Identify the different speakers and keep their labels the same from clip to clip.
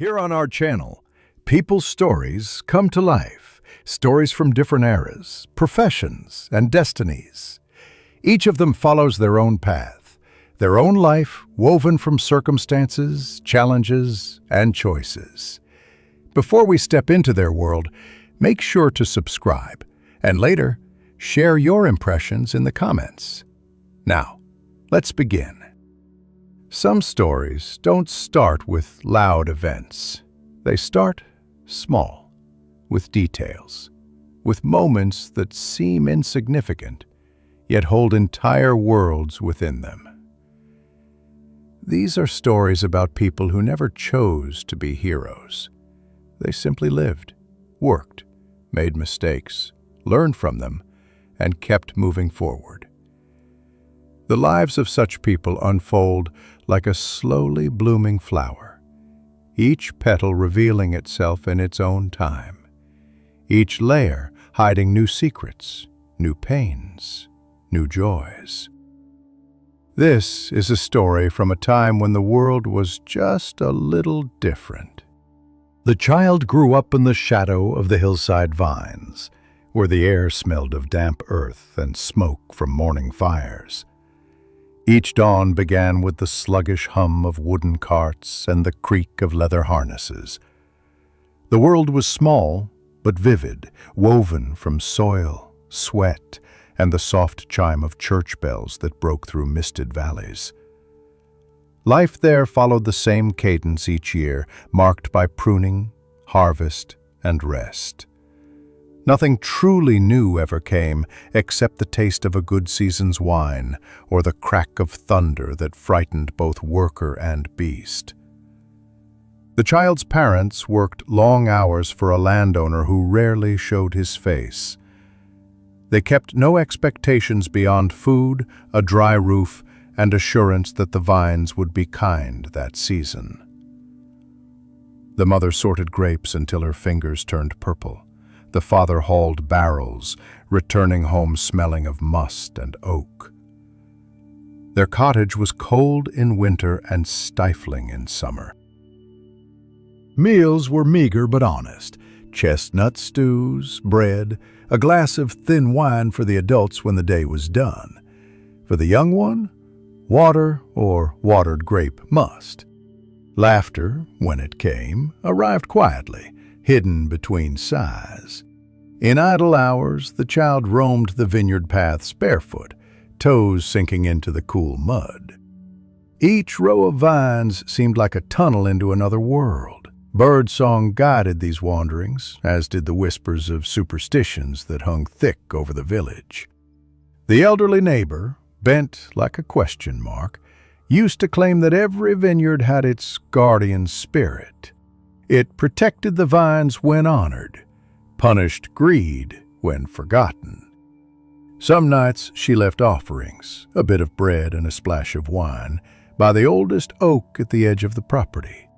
Speaker 1: Here on our channel, people's stories come to life. Stories from different eras, professions, and destinies. Each of them follows their own path, their own life woven from circumstances, challenges, and choices. Before we step into their world, make sure to subscribe, and later, share your impressions in the comments. Now, let's begin. Some stories don't start with loud events. They start small, with details, with moments that seem insignificant, yet hold entire worlds within them. These are stories about people who never chose to be heroes. They simply lived, worked, made mistakes, learned from them, and kept moving forward. The lives of such people unfold like a slowly blooming flower, each petal revealing itself in its own time, each layer hiding new secrets, new pains, new joys. This is a story from a time when the world was just a little different. The child grew up in the shadow of the hillside vines, where the air smelled of damp earth and smoke from morning fires. Each dawn began with the sluggish hum of wooden carts and the creak of leather harnesses. The world was small but vivid, woven from soil, sweat, and the soft chime of church bells that broke through misted valleys. Life there followed the same cadence each year, marked by pruning, harvest, and rest. Nothing truly new ever came, except the taste of a good season's wine or the crack of thunder that frightened both worker and beast. The child's parents worked long hours for a landowner who rarely showed his face. They kept no expectations beyond food, a dry roof, and assurance that the vines would be kind that season. The mother sorted grapes until her fingers turned purple. The father hauled barrels, returning home smelling of must and oak. Their cottage was cold in winter and stifling in summer. Meals were meager but honest. Chestnut stews, bread, a glass of thin wine for the adults when the day was done. For the young one, water or watered grape must. Laughter, when it came, arrived quietly, hidden between sighs. In idle hours, the child roamed the vineyard paths barefoot, toes sinking into the cool mud. Each row of vines seemed like a tunnel into another world. Birdsong guided these wanderings, as did the whispers of superstitions that hung thick over the village. The elderly neighbor, bent like a question mark, used to claim that every vineyard had its guardian spirit. It protected the vines when honored, punished greed when forgotten. Some nights she left offerings, a bit of bread and a splash of wine, by the oldest oak at the edge of the property.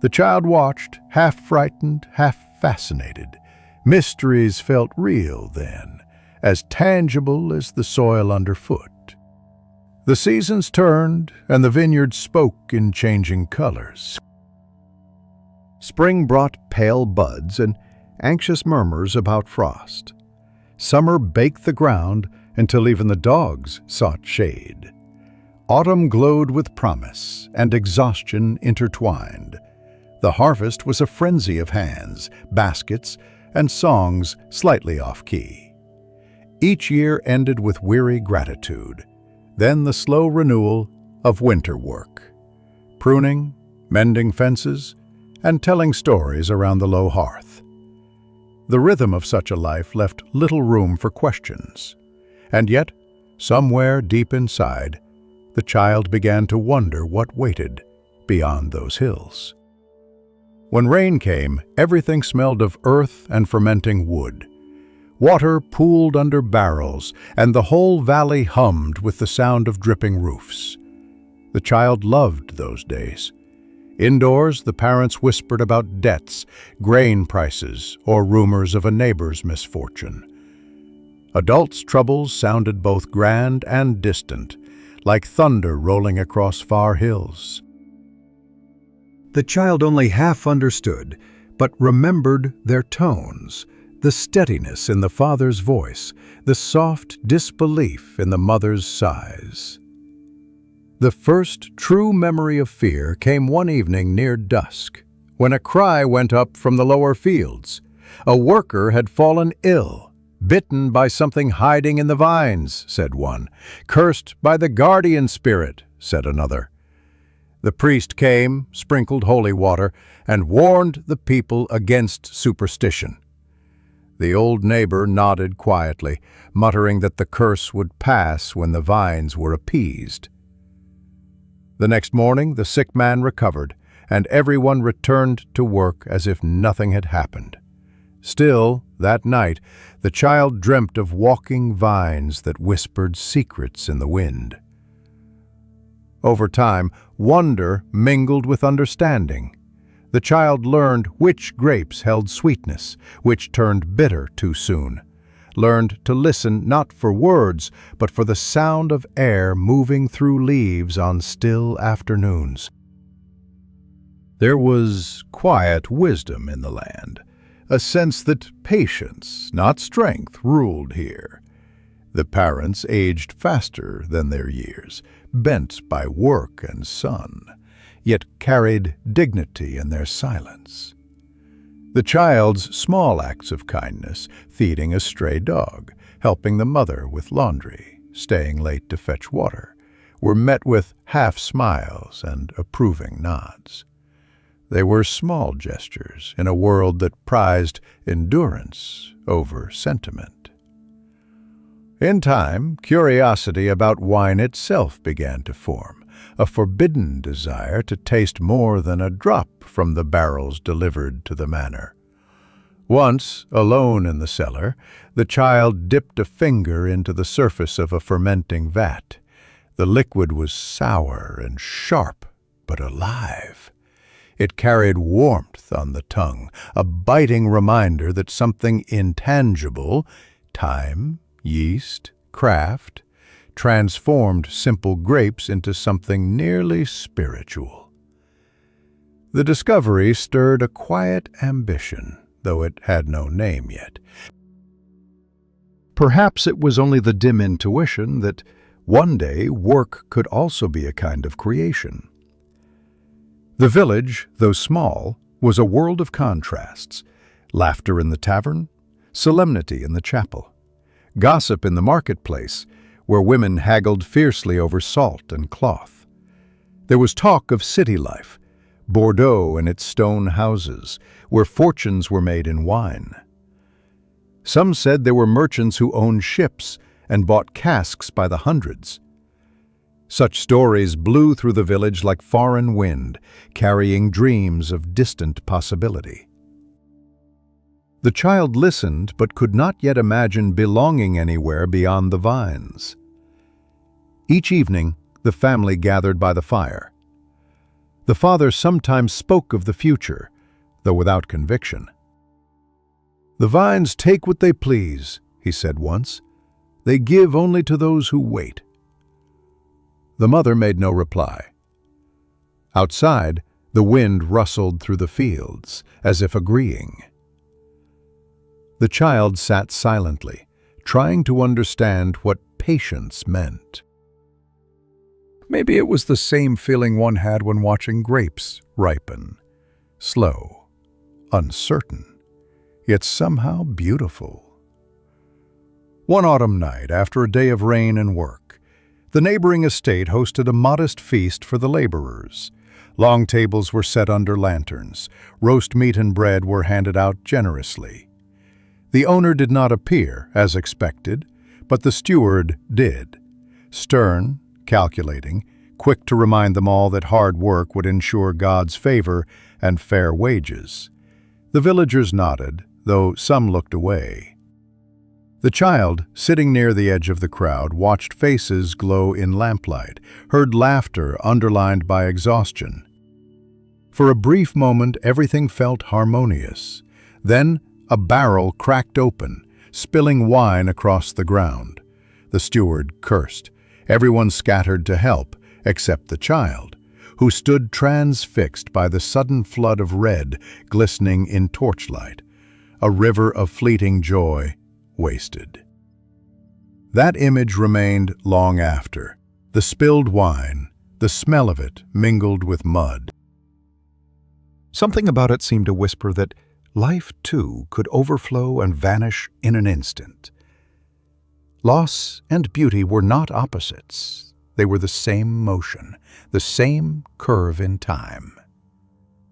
Speaker 1: The child watched, half frightened, half fascinated. Mysteries felt real then, as tangible as the soil underfoot. The seasons turned, and the vineyard spoke in changing colors. Spring brought pale buds and anxious murmurs about frost. Summer baked the ground until even the dogs sought shade. Autumn glowed with promise and exhaustion intertwined. The harvest was a frenzy of hands, baskets, and songs slightly off-key. Each year ended with weary gratitude, then the slow renewal of winter work. Pruning, mending fences, and telling stories around the low hearth. The rhythm of such a life left little room for questions, and yet, somewhere deep inside, the child began to wonder what waited beyond those hills. When rain came, everything smelled of earth and fermenting wood. Water pooled under barrels, and the whole valley hummed with the sound of dripping roofs. The child loved those days. Indoors, the parents whispered about debts, grain prices, or rumors of a neighbor's misfortune. Adults' troubles sounded both grand and distant, like thunder rolling across far hills.
Speaker 2: The child only half understood, but remembered their tones, the steadiness in the father's voice, the soft disbelief in the mother's sighs. The first true memory of fear came one evening near dusk, when a cry went up from the lower fields. A worker had fallen ill, bitten by something hiding in the vines, said one. Cursed by the guardian spirit, said another. The priest came, sprinkled holy water, and warned the people against superstition. The old neighbor nodded quietly, muttering that the curse would pass when the vines were appeased. The next morning, the sick man recovered, and everyone returned to work as if nothing had happened. Still, that night, the child dreamt of walking vines that whispered secrets in the wind. Over time, wonder mingled with understanding. The child learned which grapes held sweetness, which turned bitter too soon. Learned to listen not for words, but for the sound of air moving through leaves on still afternoons. There was quiet wisdom in the land, a sense that patience, not strength, ruled here. The parents aged faster than their years, bent by work and sun, yet carried dignity in their silence. The child's small acts of kindness, feeding a stray dog, helping the mother with laundry, staying late to fetch water, were met with half smiles and approving nods. They were small gestures in a world that prized endurance over sentiment. In time, curiosity about wine itself began to form, a forbidden desire to taste more than a drop from the barrels delivered to the manor. Once, alone in the cellar, the child dipped a finger into the surface of a fermenting vat. The liquid was sour and sharp, but alive. It carried warmth on the tongue, a biting reminder that something intangible, time, yeast, craft, transformed simple grapes into something nearly spiritual. The discovery stirred a quiet ambition, though it had no name yet. Perhaps it was only the dim intuition that one day work could also be a kind of creation. The village, though small, was a world of contrasts: laughter in the tavern, solemnity in the chapel, gossip in the marketplace, where women haggled fiercely over salt and cloth. There was talk of city life, Bordeaux and its stone houses, where fortunes were made in wine. Some said there were merchants who owned ships and bought casks by the hundreds. Such stories blew through the village like foreign wind, carrying dreams of distant possibility. The child listened but could not yet imagine belonging anywhere beyond the vines. Each evening, the family gathered by the fire. The father sometimes spoke of the future, though without conviction. "The vines take what they please," he said once. "They give only to those who wait." The mother made no reply. Outside, the wind rustled through the fields, as if agreeing. The child sat silently, trying to understand what patience meant. Maybe it was the same feeling one had when watching grapes ripen. Slow, uncertain, yet somehow beautiful. One autumn night, after a day of rain and work, the neighboring estate hosted a modest feast for the laborers. Long tables were set under lanterns. Roast meat and bread were handed out generously. The owner did not appear, as expected, but the steward did. Stern, calculating, quick to remind them all that hard work would ensure God's favor and fair wages. The villagers nodded, though some looked away. The child, sitting near the edge of the crowd, watched faces glow in lamplight, heard laughter underlined by exhaustion. For a brief moment, everything felt harmonious. Then, a barrel cracked open, spilling wine across the ground. The steward cursed. Everyone scattered to help, except the child,
Speaker 1: who stood transfixed by the sudden flood of red glistening in torchlight, a river of fleeting joy wasted. That image remained long after, the spilled wine, the smell of it mingled with mud.
Speaker 2: Something about it seemed to whisper that life, too, could overflow and vanish in an instant. Loss and beauty were not opposites. They were the same motion, the same curve in time.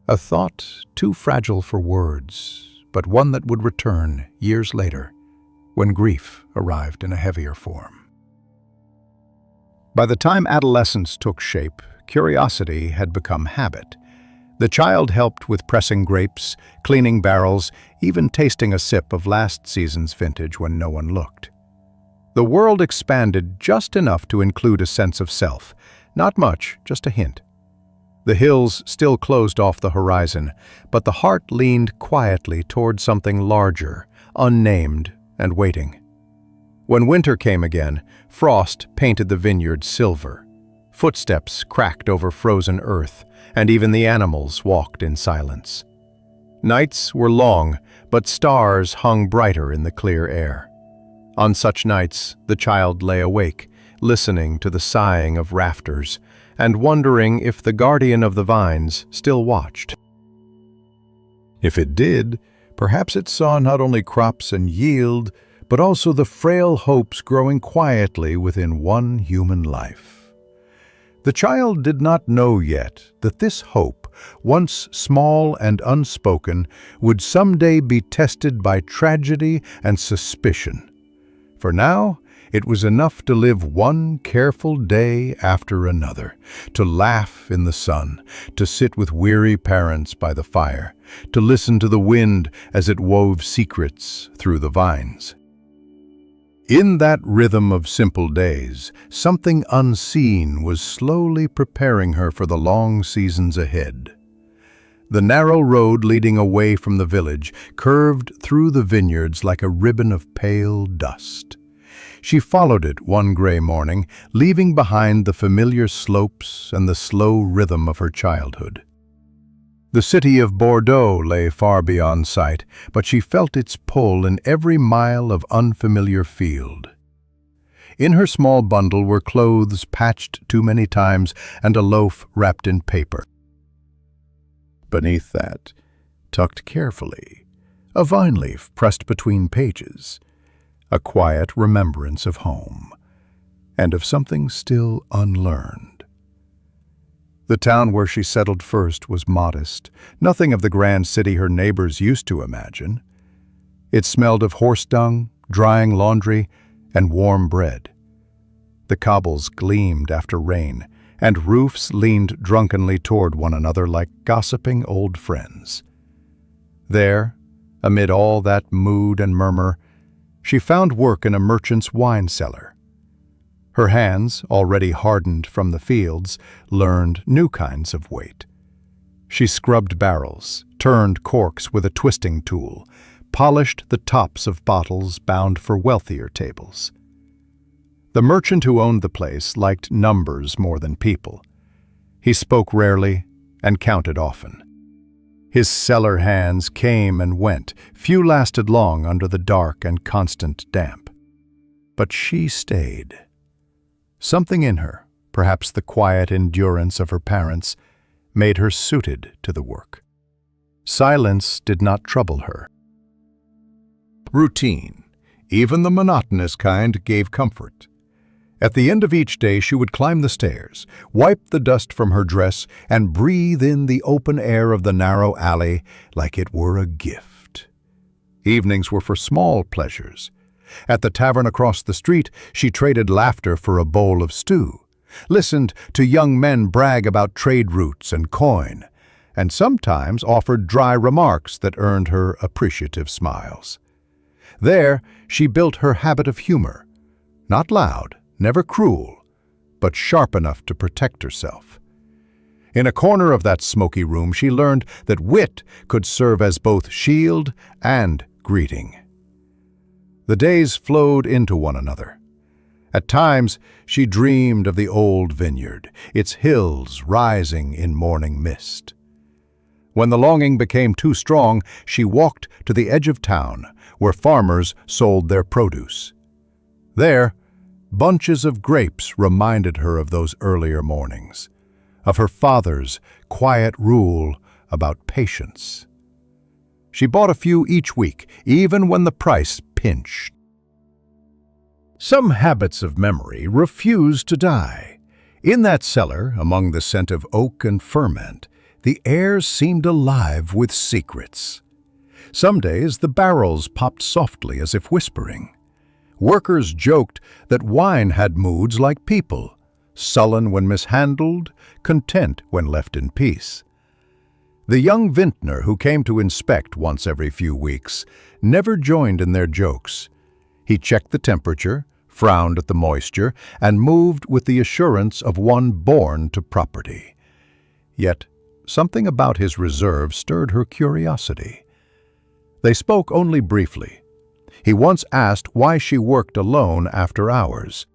Speaker 2: A thought too fragile for words, but one that would return years later, when grief arrived in a heavier form. By the time adolescence took shape, curiosity had become habit. The child helped with pressing grapes, cleaning barrels, even tasting a sip of last season's vintage when no one looked. The world expanded just enough to include a sense of self. Not much, just a hint. The hills still closed off the horizon, but the heart leaned quietly toward something larger, unnamed and waiting. When winter came again, frost painted the vineyard silver. Footsteps cracked over frozen earth, and even the animals walked in silence. Nights were long, but stars hung brighter in the clear air. On such nights, the child lay awake, listening to the sighing of rafters, and wondering if the guardian of the vines still watched. If it did, perhaps it saw not only crops and yield, but also the frail hopes growing quietly within one human life. The child did not know yet that this hope, once small and unspoken, would someday be tested by tragedy and suspicion. For now, it was enough to live one careful day after another, to laugh in the sun, to sit with weary parents by the fire, to listen to the wind as it wove secrets through the vines. In that rhythm of simple days, something unseen was slowly preparing her for the long seasons ahead. The narrow road leading away from the village curved through the vineyards like a ribbon of pale dust. She followed it one gray morning, leaving behind the familiar slopes and the slow rhythm of her childhood. The city of Bordeaux lay far beyond sight, but she felt its pull in every mile of unfamiliar field. In her small bundle were clothes patched too many times and a loaf wrapped in paper. Beneath that, tucked carefully, a vine leaf pressed between pages, a quiet remembrance of home, and of something still unlearned. The town where she settled first was modest, nothing of the grand city her neighbors used to imagine. It smelled of horse dung, drying laundry, and warm bread. The cobbles gleamed after rain, and roofs leaned drunkenly toward one another like gossiping old friends. There, amid all that mood and murmur, she found work in a merchant's wine cellar. Her hands, already hardened from the fields, learned new kinds of weight. She scrubbed barrels, turned corks with a twisting tool, polished the tops of bottles bound for wealthier tables. The merchant who owned the place liked numbers more than people. He spoke rarely and counted often. His cellar hands came and went, few lasted long under the dark and constant damp. But she stayed. Something in her, perhaps the quiet endurance of her parents, made her suited to the work. Silence did not trouble her. Routine, even the monotonous kind, gave comfort. At the end of each day she would climb the stairs, wipe the dust from her dress, and breathe in the open air of the narrow alley like it were a gift. Evenings were for small pleasures. At the tavern across the street, she traded laughter for a bowl of stew, listened to young men brag about trade routes and coin, and sometimes offered dry remarks that earned her appreciative smiles. There, she built her habit of humor, not loud, never cruel, but sharp enough to protect herself. In a corner of that smoky room, she learned that wit could serve as both shield and greeting. The days flowed into one another.
Speaker 1: At times, she dreamed of the old vineyard, its hills rising in morning mist. When the longing became too strong, she walked to the edge of town, where farmers sold their produce. There, bunches of grapes reminded her of those earlier mornings, of her father's quiet rule about patience. She bought a few each week, even when the price pinched. Some habits of memory refused to die. In that cellar, among the scent of oak and ferment, the air seemed alive with secrets. Some days the barrels popped softly as if whispering. Workers joked that wine had moods like people, sullen when mishandled, content when left in peace. The young vintner who came to inspect once every few weeks never joined in their jokes. He checked the temperature, frowned at the moisture, and moved with the assurance of one born to property. Yet, something about his reserve stirred her curiosity. They spoke only briefly. He once asked why she worked alone after hours.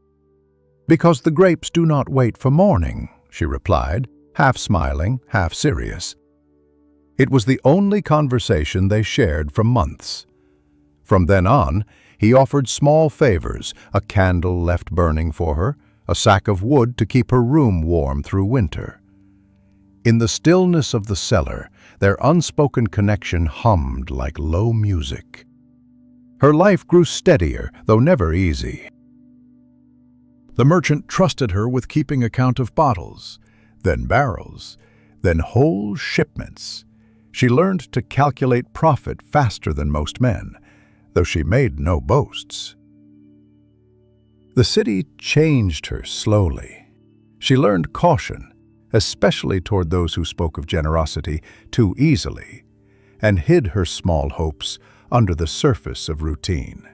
Speaker 1: "Because the grapes do not wait for morning," she replied, half smiling, half serious. It was the only conversation they shared for months. From then on, he offered small favors, a candle left burning for her, a sack of wood to keep her room warm through winter. In the stillness of the cellar, their unspoken connection hummed like low music. Her life grew steadier, though never easy. The merchant trusted her with keeping account of bottles, then barrels, then whole shipments. She learned to calculate profit faster than most men, though she made no boasts. The city changed her slowly. She learned caution, especially toward those who spoke of generosity too easily, and hid her small hopes under the surface of routine.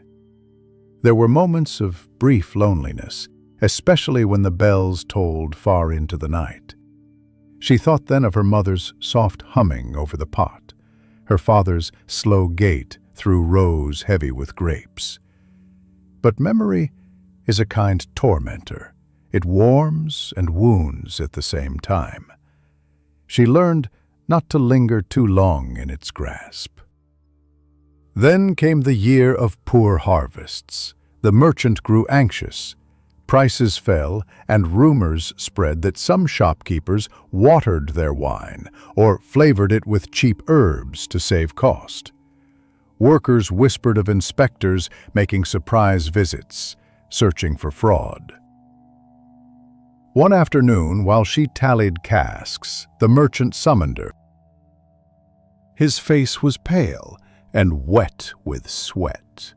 Speaker 1: There were moments of brief loneliness, especially when the bells tolled far into the night. She thought then of her mother's soft humming over the pot, her father's slow gait through rows heavy with grapes. But memory is a kind tormentor. It warms and wounds at the same time. She learned not to linger too long in its grasp. Then came the year of poor harvests. The merchant grew anxious. Prices fell, and rumors spread that some shopkeepers watered their wine or flavored it with cheap herbs to save cost. Workers whispered of inspectors making surprise visits, searching for fraud. One afternoon, while she tallied casks, the merchant summoned her. His face was pale and wet with sweat.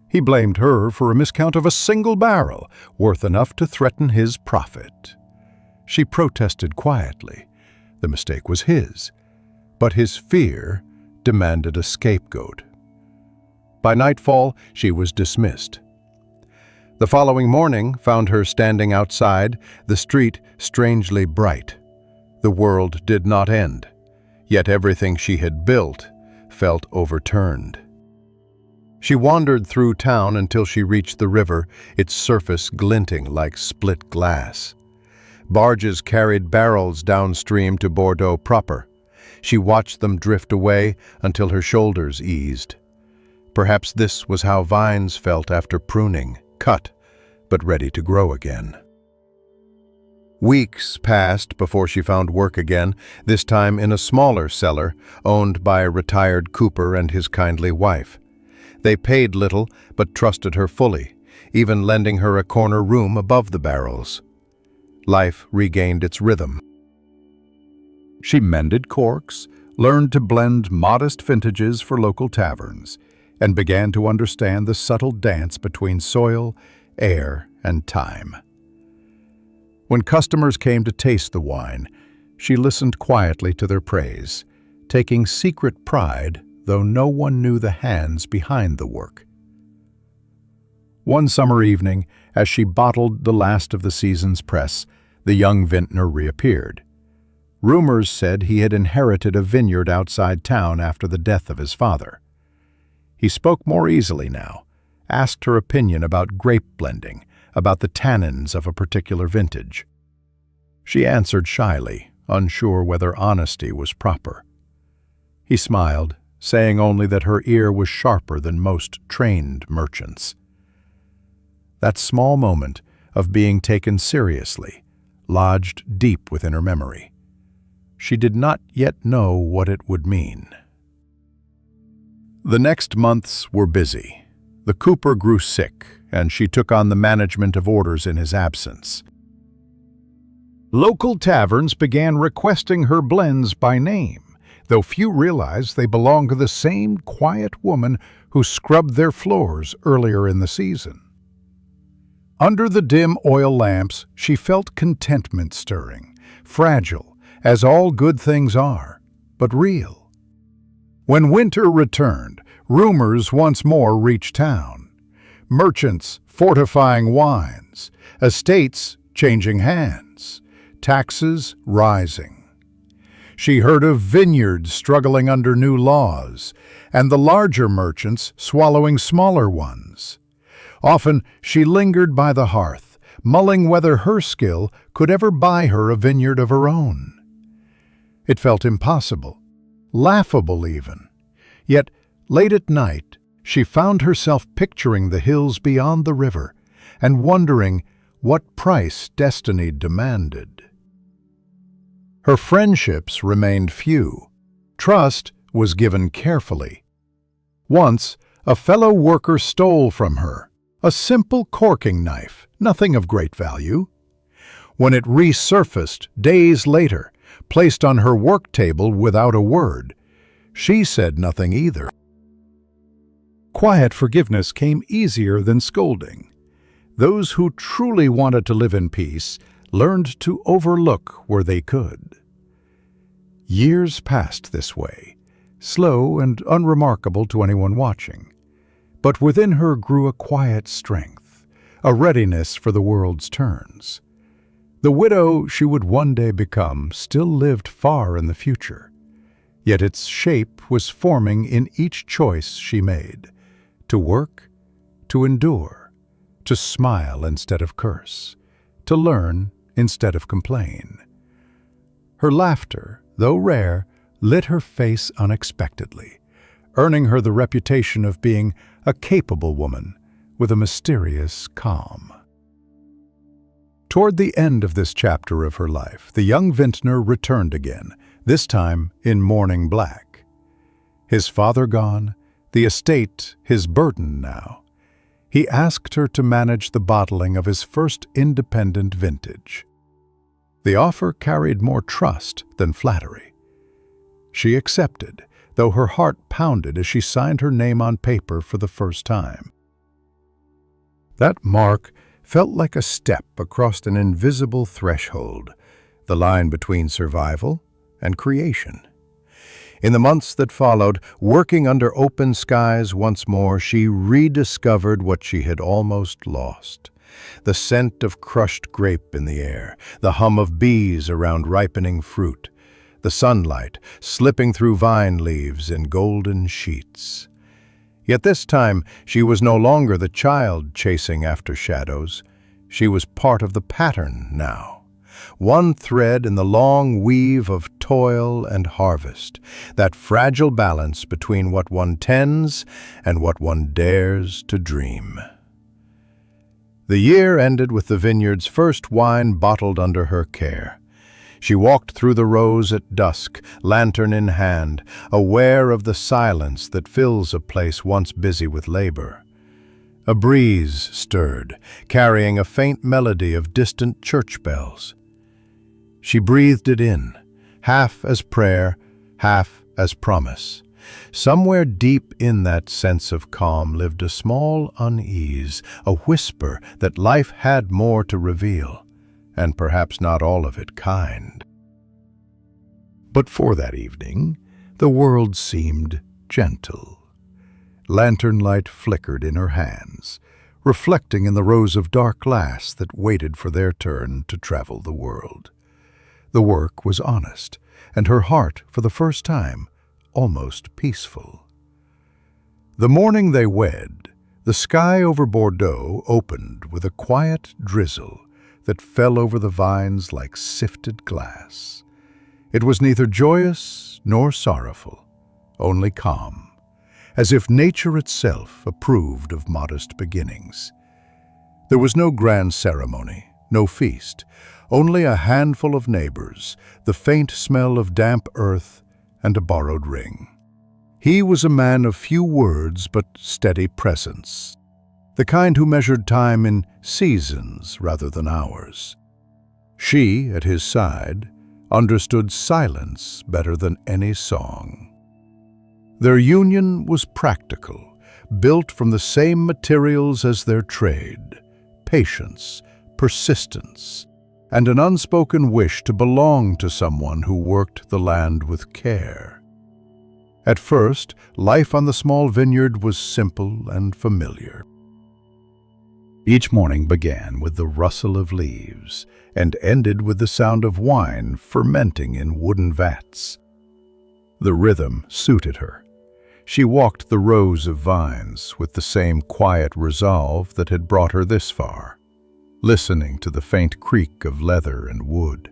Speaker 1: He blamed her for a miscount of a single barrel, worth enough to threaten his profit. She protested quietly. The mistake was his, but his fear demanded a scapegoat. By nightfall, she was dismissed. The following morning found her standing outside, the street strangely bright. The world did not end, yet everything she had built felt overturned. She wandered through town until she reached the river, its surface glinting like split glass. Barges carried barrels downstream to Bordeaux proper. She watched them drift away until her shoulders eased. Perhaps this was how vines felt after pruning, cut, but ready to grow again. Weeks passed before she found work again, this time in a smaller cellar owned by a retired cooper and his kindly wife. They paid little, but trusted her fully, even lending her a corner room above the barrels. Life regained its rhythm. She mended corks, learned to blend modest vintages for local taverns, and began to understand the subtle dance between soil, air, and time. When customers came to taste the wine, she listened quietly to their praise, taking secret pride though no one knew the hands behind the work. One summer evening, as she bottled the last of the season's press, the young vintner reappeared. Rumors said he had inherited a vineyard outside town after the death of his father. He spoke more easily now, asked her opinion about grape blending, about the tannins of a particular vintage. She answered shyly, unsure whether honesty was proper. He smiled, saying only that her ear was sharper than most trained merchants. That small moment of being taken seriously lodged deep within her memory. She did not yet know what it would mean. The next months were busy. The cooper grew sick, and she took on the management of orders in his absence. Local taverns began requesting her blends by name, though few realized they belonged to the same quiet woman who scrubbed their floors earlier in the season. Under the dim oil lamps, she felt contentment stirring, fragile, as all good things are, but real. When winter returned, rumors once more reached town. Merchants fortifying wines, estates changing hands, taxes rising. She heard of vineyards struggling under new laws, and the larger merchants swallowing smaller ones. Often she lingered by the hearth, mulling whether her skill could ever buy her a vineyard of her own. It felt impossible, laughable even. Yet, late at night, she found herself picturing the hills beyond the river and wondering what price destiny demanded. Her friendships remained few. Trust was given carefully. Once, a fellow worker stole from her a simple corking knife, nothing of great value. When it resurfaced days later, placed on her work table without a word, she said nothing either. Quiet forgiveness came easier than scolding. Those who truly wanted to live in peace learned to overlook where they could. Years passed this way, slow and unremarkable to anyone watching. But within her grew a quiet strength, a readiness for the world's turns. The widow she would one day become still lived far in the future, yet its shape was forming in each choice she made: to work, to endure, to smile instead of curse, to learn instead of complain. Her laughter, though rare, lit her face unexpectedly, earning her the reputation of being a capable woman with a mysterious calm. Toward the end of this chapter of her life, the young vintner returned again, this time in mourning black. His father gone, the estate his burden now, he asked her to manage the bottling of his first independent vintage. The offer carried more trust than flattery. She accepted, though her heart pounded as she signed her name on paper for the first time. That mark felt like a step across an invisible threshold, the line between survival and creation. In the months that followed, working under open skies once more, she rediscovered what she had almost lost. The scent of crushed grape in the air, the hum of bees around ripening fruit, the sunlight slipping through vine leaves in golden sheets. Yet this time she was no longer the child chasing after shadows. She was part of the pattern now, one thread in the long weave of toil and harvest, that fragile balance between what one tends and what one dares to dream. The year ended with the vineyard's first wine bottled under her care. She walked through the rows at dusk, lantern in hand, aware of the silence that fills a place once busy with labor. A breeze stirred, carrying a faint melody of distant church bells. She breathed it in, half as prayer, half as promise. Somewhere deep in that sense of calm lived a small unease, a whisper that life had more to reveal, and perhaps not all of it kind. But for that evening, the world seemed gentle. Lantern light flickered in her hands, reflecting in the rows of dark glass that waited for their turn to travel the world. The work was honest, and her heart, for the first time, almost peaceful. The morning they wed,
Speaker 2: The sky over Bordeaux opened with a quiet drizzle that fell over the vines like sifted glass. It was neither joyous nor sorrowful, only calm, as if nature itself approved of modest beginnings. There was no grand ceremony, no feast, only a handful of neighbors, the faint smell of damp earth, and a borrowed ring. He was a man of few words but steady presence, the kind who measured time in seasons rather than hours. She, at his side, understood silence better than any song. Their union was practical, built from the same materials as their trade: patience, persistence, and an unspoken wish to belong to someone who worked the land with care. At first, life on the small vineyard was simple and familiar. Each morning began with the rustle of leaves and ended with the sound of wine fermenting in wooden vats. The rhythm suited her. She walked the rows of vines with the same quiet resolve that had brought her this far, listening to the faint creak of leather and wood,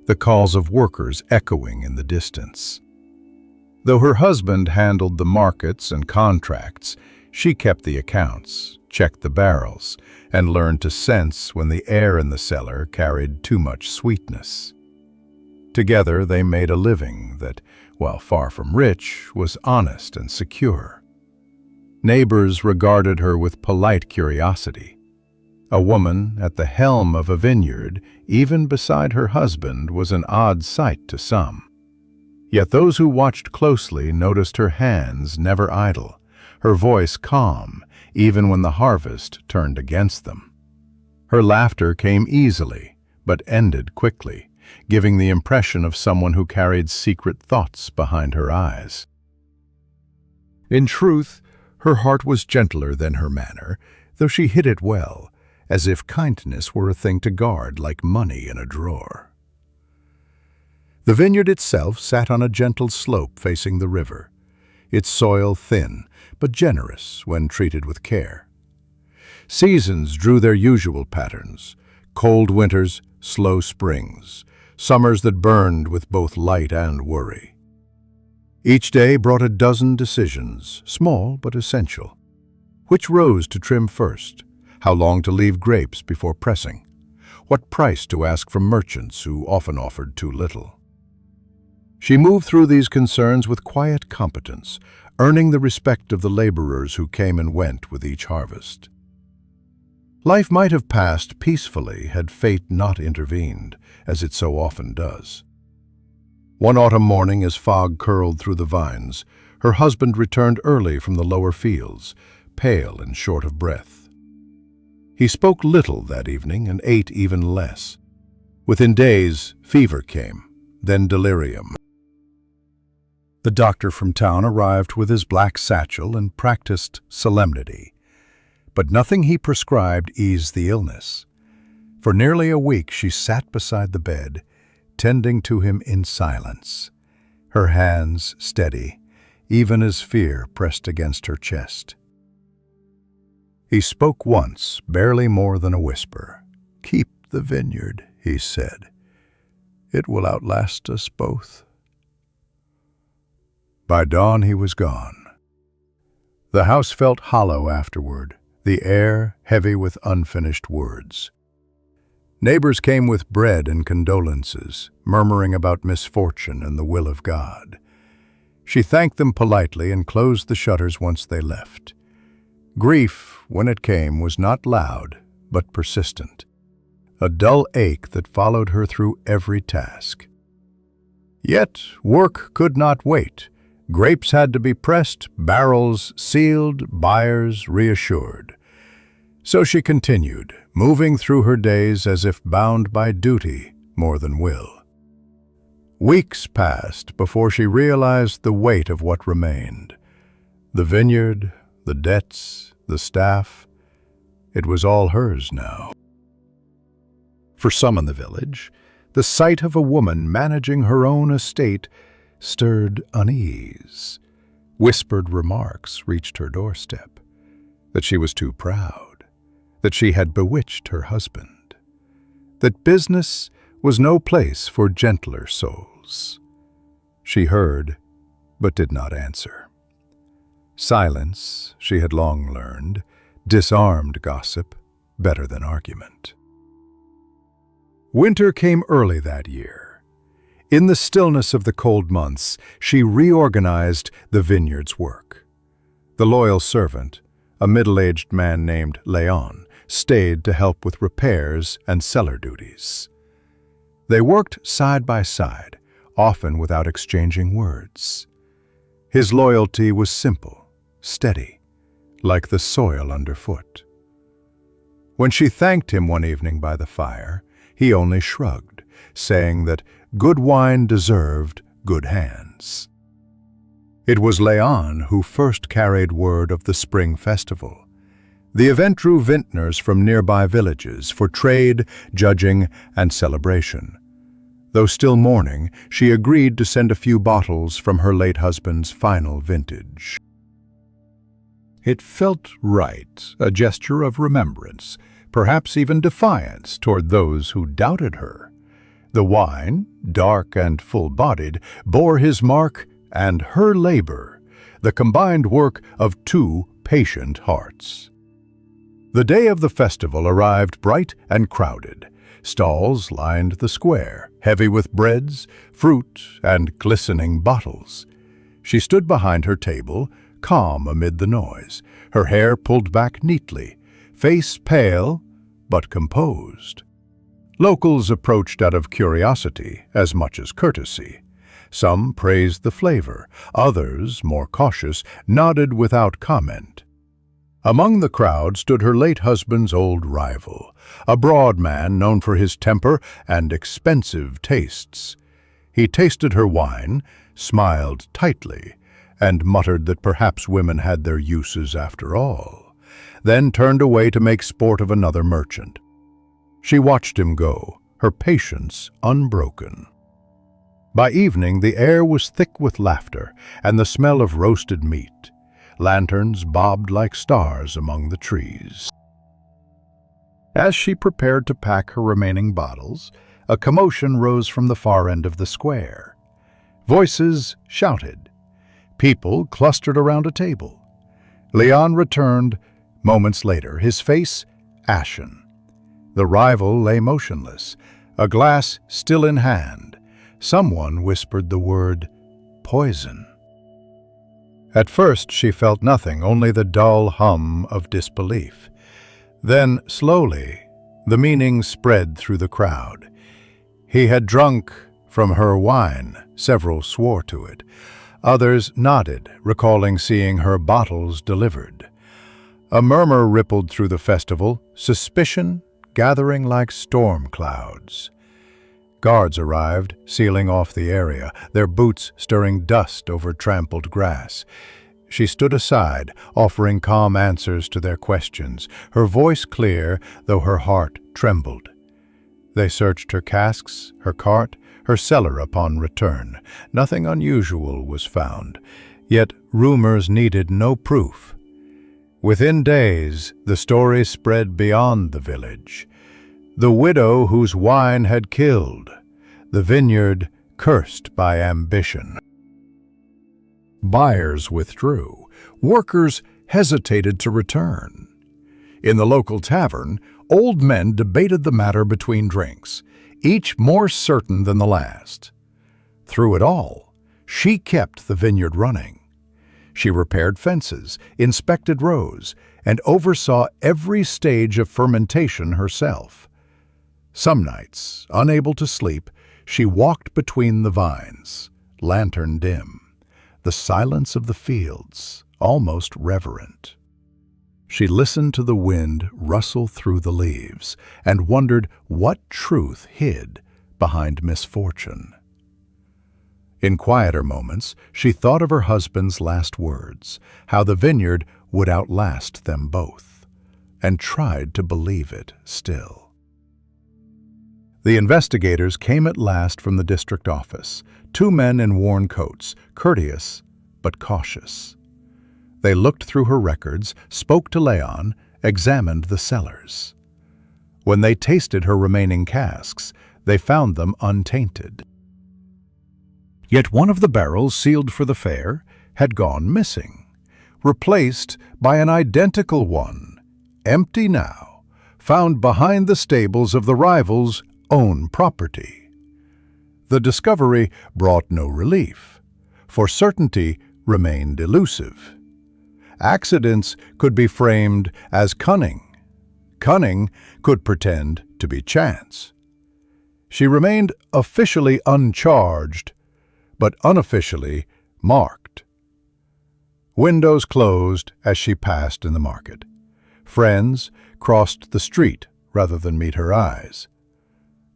Speaker 2: the calls of workers echoing in the distance. Though her husband handled the markets and contracts, she kept the accounts, checked the barrels, and learned to sense when the air in the cellar carried too much sweetness. Together they made a living that, while far from rich, was honest and secure. Neighbors regarded her with polite curiosity. A woman at the helm of a vineyard, even beside her husband, was an odd sight to some. Yet those who watched closely noticed her hands never idle, her voice calm, even when the harvest turned against them. Her laughter came easily, but ended quickly, giving the impression of someone who carried secret thoughts behind her eyes. In truth, her heart was gentler than her manner, though she hid it well, as if kindness were a thing to guard like money in a drawer. The vineyard itself sat on a gentle slope facing the river, its soil thin but generous when treated with care. Seasons drew their usual patterns: cold winters, slow springs, summers that burned with both light and worry. Each day brought a dozen decisions, small but essential. Which rows to trim first? How long to leave grapes before pressing? What price to ask from merchants who often offered too little? She moved through these concerns with quiet competence, earning the respect of the laborers who came and went with each harvest. Life might have passed peacefully had fate not intervened, as it so often does. One autumn morning, as fog curled through the vines, her husband returned early from the lower fields, pale and short of breath. He spoke little that evening and ate even less. Within days, fever came, then delirium. The doctor from town arrived with his black satchel and practiced solemnity. But nothing he prescribed eased the illness. For nearly a week she sat beside the bed, tending to him in silence, her hands steady, even as fear pressed against her chest. He spoke once, barely more than a whisper. "Keep the vineyard," he said. "It will outlast us both." By dawn he was gone. The house felt hollow afterward, the air heavy with unfinished words. Neighbors came with bread and condolences, murmuring about misfortune and the will of God. She thanked them politely and closed the shutters once they left. Grief, when it came, was not loud, but persistent, a dull ache that followed her through every task. Yet work could not wait. Grapes had to be pressed, barrels sealed, buyers reassured. So she continued, moving through her days as if bound by duty more than will. Weeks passed before she realized the weight of what remained. The vineyard, the debts, the staff, it was all hers now. For some in the village, the sight of a woman managing her own estate stirred unease. Whispered remarks reached her doorstep.
Speaker 1: that she was too proud, that she had bewitched her husband, that business was no place for gentler souls. She heard, but did not answer. Silence, she had long learned, disarmed gossip better than argument. Winter came early that year. In the stillness of the cold months, she reorganized the vineyard's work. The loyal servant, a middle-aged man named Leon, stayed to help with repairs and cellar duties. They worked side by side, often without exchanging words. His loyalty was simple, steady, like the soil underfoot. When she thanked him one evening by the fire, he only shrugged, saying that good wine deserved good hands. It was Leon who first carried word of the spring festival. The event drew vintners from nearby villages for trade, judging, and celebration. Though still mourning, she agreed to send a few bottles from her late husband's final vintage. It felt right, a gesture of remembrance, perhaps even defiance toward those who doubted her. The wine, dark and full-bodied, bore his mark and her labor, the combined work of two patient hearts. The day of the festival arrived bright and crowded. Stalls lined the square, heavy with breads, fruit, and glistening bottles. She stood behind her table, calm amid the noise, her hair pulled back neatly, face pale but composed. Locals approached out of curiosity as much as courtesy. Some praised the flavor, others, more cautious, nodded without comment. Among the crowd stood her late husband's old rival, a broad man known for his temper and expensive tastes. He tasted her wine, smiled tightly, and muttered that perhaps women had their uses after all, then turned away to make sport of another merchant. She watched him go, her patience unbroken. By evening, the air was thick with laughter and the smell of roasted meat. Lanterns bobbed like stars among the trees. As she prepared to pack her remaining bottles, a commotion rose from the far end of the square. Voices shouted. People clustered around a table. Leon returned, moments later, his face ashen. The rival lay motionless, a glass still in hand. Someone whispered the word, poison. At first she felt nothing, only the dull hum of disbelief. Then, slowly, the meaning spread through the crowd. He had drunk from her wine, several swore to it. Others nodded, recalling seeing her bottles delivered. A murmur rippled through the festival, suspicion gathering like storm clouds. Guards arrived, sealing off the area, their boots stirring dust over trampled grass. She stood aside, offering calm answers to their questions, her voice clear, though her heart trembled. They searched her casks, her cart, her cellar upon return. Nothing unusual was found, yet rumors needed no proof. Within days, the story spread beyond the village. The widow whose wine had killed, the vineyard cursed by ambition. Buyers withdrew. Workers hesitated to return. In the local tavern, old men debated the matter between drinks, each more certain than the last. Through it all, she kept the vineyard running. She repaired fences, inspected rows, and oversaw every stage of fermentation herself. Some nights, unable to sleep, she walked between the vines, lantern dim, the silence of the fields almost reverent. She listened to the wind rustle through the leaves and wondered what truth hid behind misfortune. In quieter moments, she thought of her husband's last words, how the vineyard would outlast them both, and tried to believe it still. The investigators came at last from the district office, two men in worn coats, courteous but cautious. They looked through her records, spoke to Leon, examined the cellars. When they tasted her remaining casks, they found them untainted. Yet one of the barrels sealed for the fair had gone missing, replaced by an identical one, empty now, found behind the stables of the rival's own property. The discovery brought no relief, for certainty remained elusive. Accidents could be framed as cunning. Cunning could pretend to be chance. She remained officially uncharged, but unofficially marked. Windows closed as she passed in the market. Friends crossed the street rather than meet her eyes.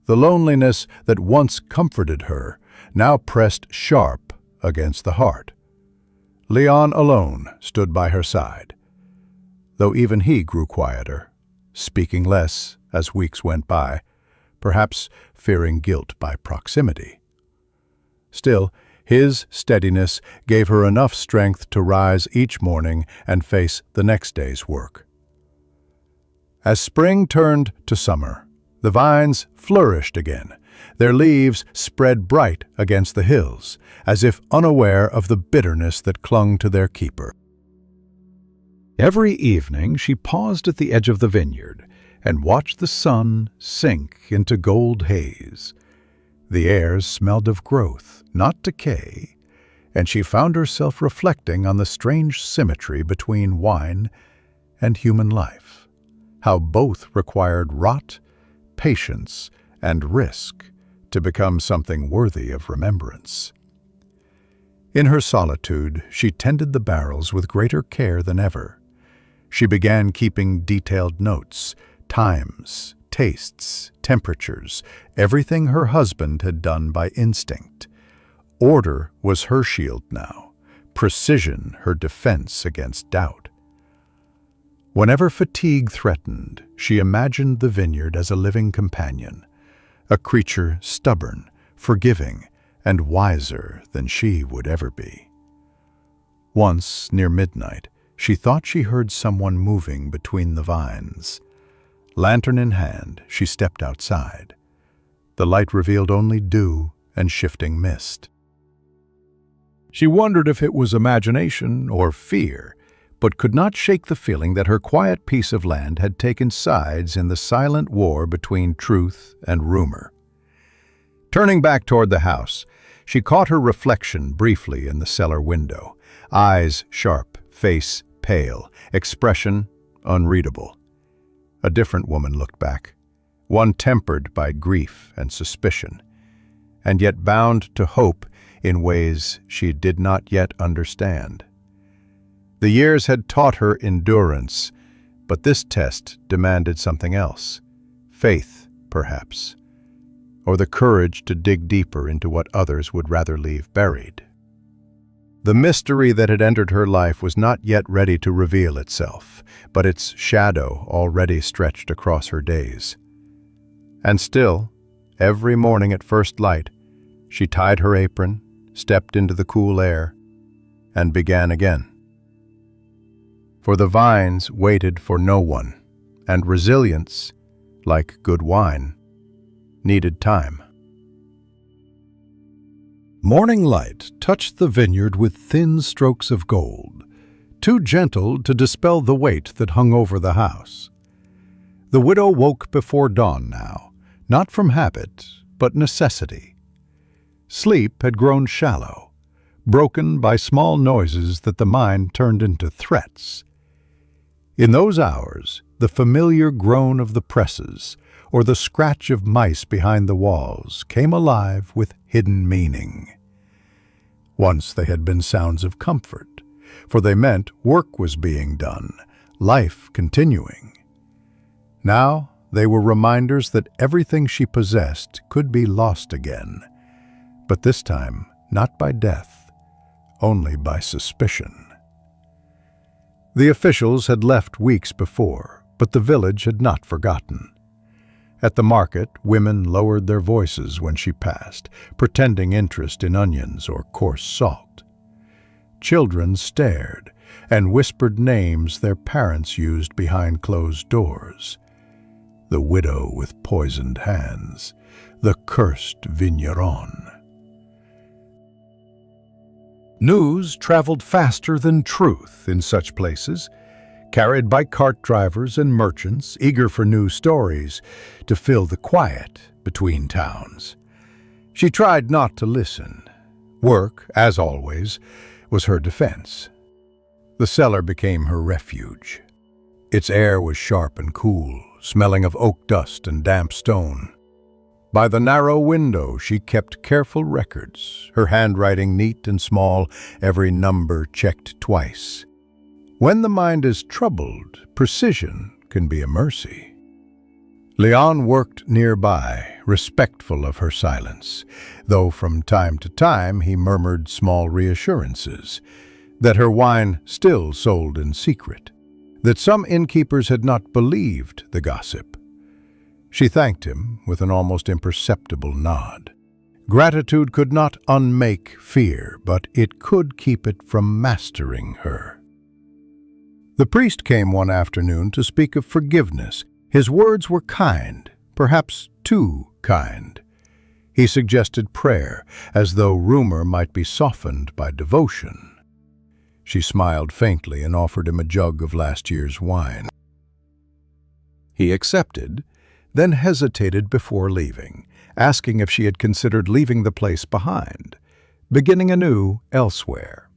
Speaker 1: The loneliness that once comforted her now pressed sharp against the heart. Leon alone stood by her side, though even he grew quieter, speaking less as weeks went by, perhaps fearing guilt by proximity. Still, his steadiness gave her enough strength to rise each morning and face the next day's work. As spring turned to summer, the vines flourished again. Their leaves spread bright against the hills, as if unaware of the bitterness that clung to their keeper. Every evening she paused at the edge of the vineyard and watched the sun sink into gold haze. The air smelled of growth, not decay, and she found herself reflecting on the strange symmetry between wine and human life, how both required rot, patience, and risk to become something worthy of remembrance. In her solitude, she tended the barrels with greater care than ever. She began keeping detailed notes, times, tastes, temperatures, everything her husband had done by instinct. Order was her shield now, precision her defense against doubt. Whenever fatigue threatened, she imagined the vineyard as a living companion, a creature stubborn, forgiving, and wiser than she would ever be. Once, near midnight, she thought she heard someone moving between the vines. Lantern in hand, she stepped outside. The light revealed only dew and shifting mist. She wondered if it was imagination or fear, but could not shake the feeling that her quiet piece of land had taken sides in the silent war between truth and rumor. Turning back toward the house, she caught her reflection briefly in the cellar window, eyes sharp, face pale, expression unreadable. A different woman looked back, one tempered by grief and suspicion, and yet bound to hope in ways she did not yet understand. The years had taught her endurance, but this test demanded something else. Faith, perhaps, or the courage to dig deeper into what others would rather leave buried. The mystery that had entered her life was not yet ready to reveal itself, but its shadow already stretched across her days. And still, every morning at first light, she tied her apron, stepped into the cool air, and began again. For the vines waited for no one, and resilience, like good wine, needed time. Morning light touched the vineyard with thin strokes of gold, too gentle to dispel the weight that hung over the house. The widow woke before dawn now, not from habit, but necessity. Sleep had grown shallow, broken by small noises that the mind turned into threats. In those hours, the familiar groan of the presses, or the scratch of mice behind the walls, came alive with hidden meaning. Once they had been sounds of comfort, for they meant work was being done, life continuing. Now they were reminders that everything she possessed could be lost again, but this time not by death, only by suspicion. The officials had left weeks before, but the village had not forgotten. At the market, women lowered their voices when she passed, pretending interest in onions or coarse salt. Children stared, and whispered names their parents used behind closed doors. The widow with poisoned hands, the cursed vigneron. News traveled faster than truth in such places, carried by cart drivers and merchants eager for new stories to fill the quiet between towns. She tried not to listen. Work, as always, was her defense. The cellar became her refuge. Its air was sharp and cool, smelling of oak dust and damp stone. By the narrow window she kept careful records, her handwriting neat and small, every number checked twice. When the mind is troubled, precision can be a mercy. Leon worked nearby, respectful of her silence, though from time to time he murmured small reassurances, that her wine still sold in secret, that some innkeepers had not believed the gossip. She thanked him with an almost imperceptible nod. Gratitude could not unmake fear, but it could keep it from mastering her. The priest came one afternoon to speak of forgiveness. His words were kind, perhaps too kind. He suggested prayer, as though rumor might be softened by devotion. She smiled faintly and offered him a jug of last year's wine. He accepted, then hesitated before leaving, asking if she had considered leaving the place behind, beginning anew elsewhere.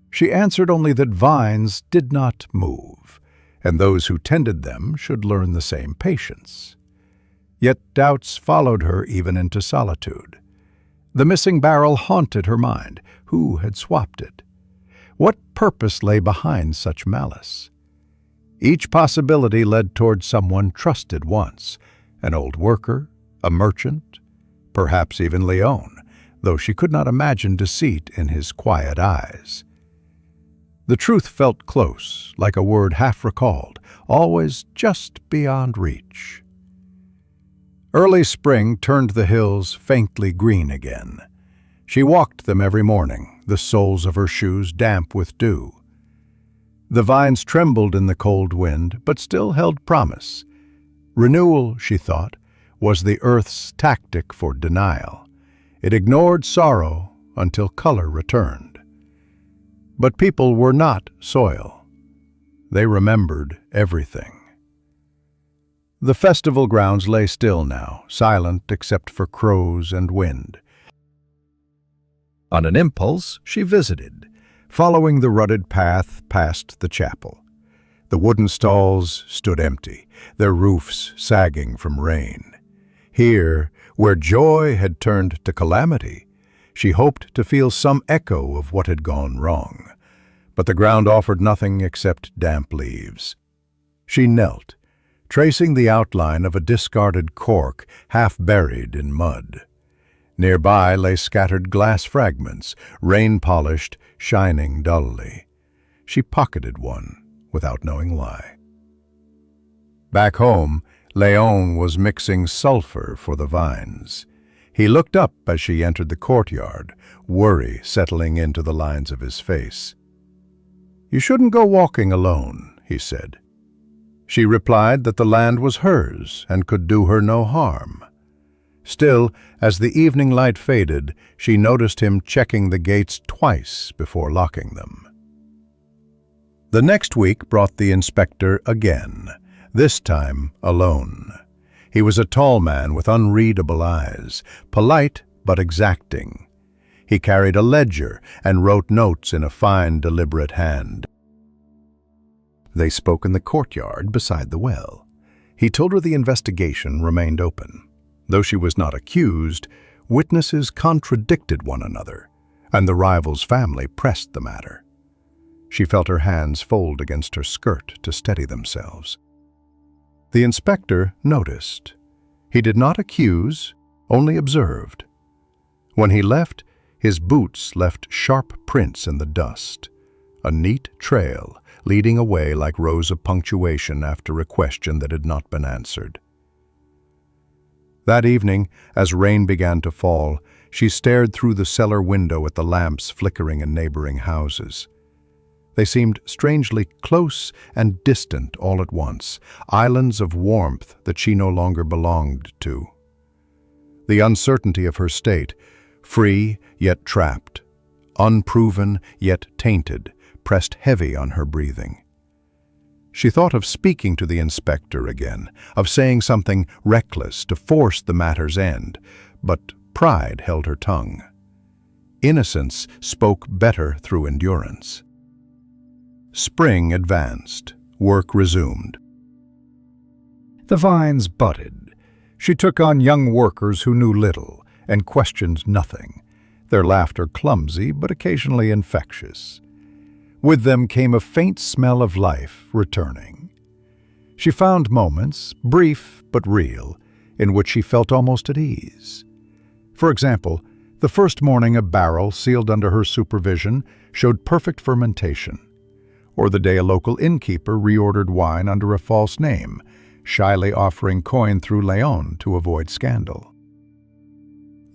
Speaker 1: She answered only that vines did not move, and those who tended them should learn the same patience. Yet doubts followed her even into solitude. The missing barrel haunted her mind. Who had swapped it? What purpose lay behind such malice? Each possibility led toward someone trusted once, an old worker, a merchant, perhaps even Leon, though she could not imagine deceit in his quiet eyes. The truth felt close, like a word half recalled, always just beyond reach. Early spring turned the hills faintly green again. She walked them every morning, the soles of her shoes damp with dew. The vines trembled in the cold wind, but still held promise. Renewal, she thought, was the earth's tactic for denial. It ignored sorrow until color returned. But people were not soil. They remembered everything. The festival grounds lay still now, silent except for crows and wind. On an impulse, she visited, following the rutted path past the chapel. The wooden stalls stood empty, their roofs sagging from rain. Here, where joy had turned to calamity, she hoped to feel some echo of what had gone wrong. But the ground offered nothing except damp leaves. She knelt, tracing the outline of a discarded cork half buried in mud. Nearby lay scattered glass fragments, rain-polished, shining dully. She pocketed one, without knowing why. Back home, Leon was mixing sulfur for the vines. He looked up as she entered the courtyard, worry settling into the lines of his face. "You shouldn't go walking alone," he said. She replied that the land was hers and could do her no harm. Still, as the evening light faded, she noticed him checking the gates twice before locking them. The next week brought the inspector again, this time alone. He was a tall man with unreadable eyes, polite but exacting. He carried a ledger and wrote notes in a fine, deliberate hand. They spoke in the courtyard beside the well. He told her the investigation remained open. Though she was not accused, witnesses contradicted one another, and the rival's family pressed the matter. She felt her hands fold against her skirt to steady themselves. The inspector noticed. He did not accuse, only observed. When he left, his boots left sharp prints in the dust, a neat trail leading away like rows of punctuation after a question that had not been answered. That evening, as rain began to fall, she stared through the cellar window at the lamps flickering in neighboring houses. They seemed strangely close and distant all at once, islands of warmth that she no longer belonged to. The uncertainty of her state, free yet trapped, unproven yet tainted, pressed heavy on her breathing. She thought of speaking to the inspector again, of saying something reckless to force the matter's end, but pride held her tongue. Innocence spoke better through endurance. Spring advanced. Work resumed.
Speaker 2: The vines budded. She took on young workers who knew little and questioned nothing, their laughter clumsy but occasionally infectious. With them came a faint smell of life returning. She found moments, brief but real, in which she felt almost at ease. For example, the first morning a barrel sealed under her supervision showed perfect fermentation, or the day a local innkeeper reordered wine under a false name, shyly offering coin through Leon to avoid scandal.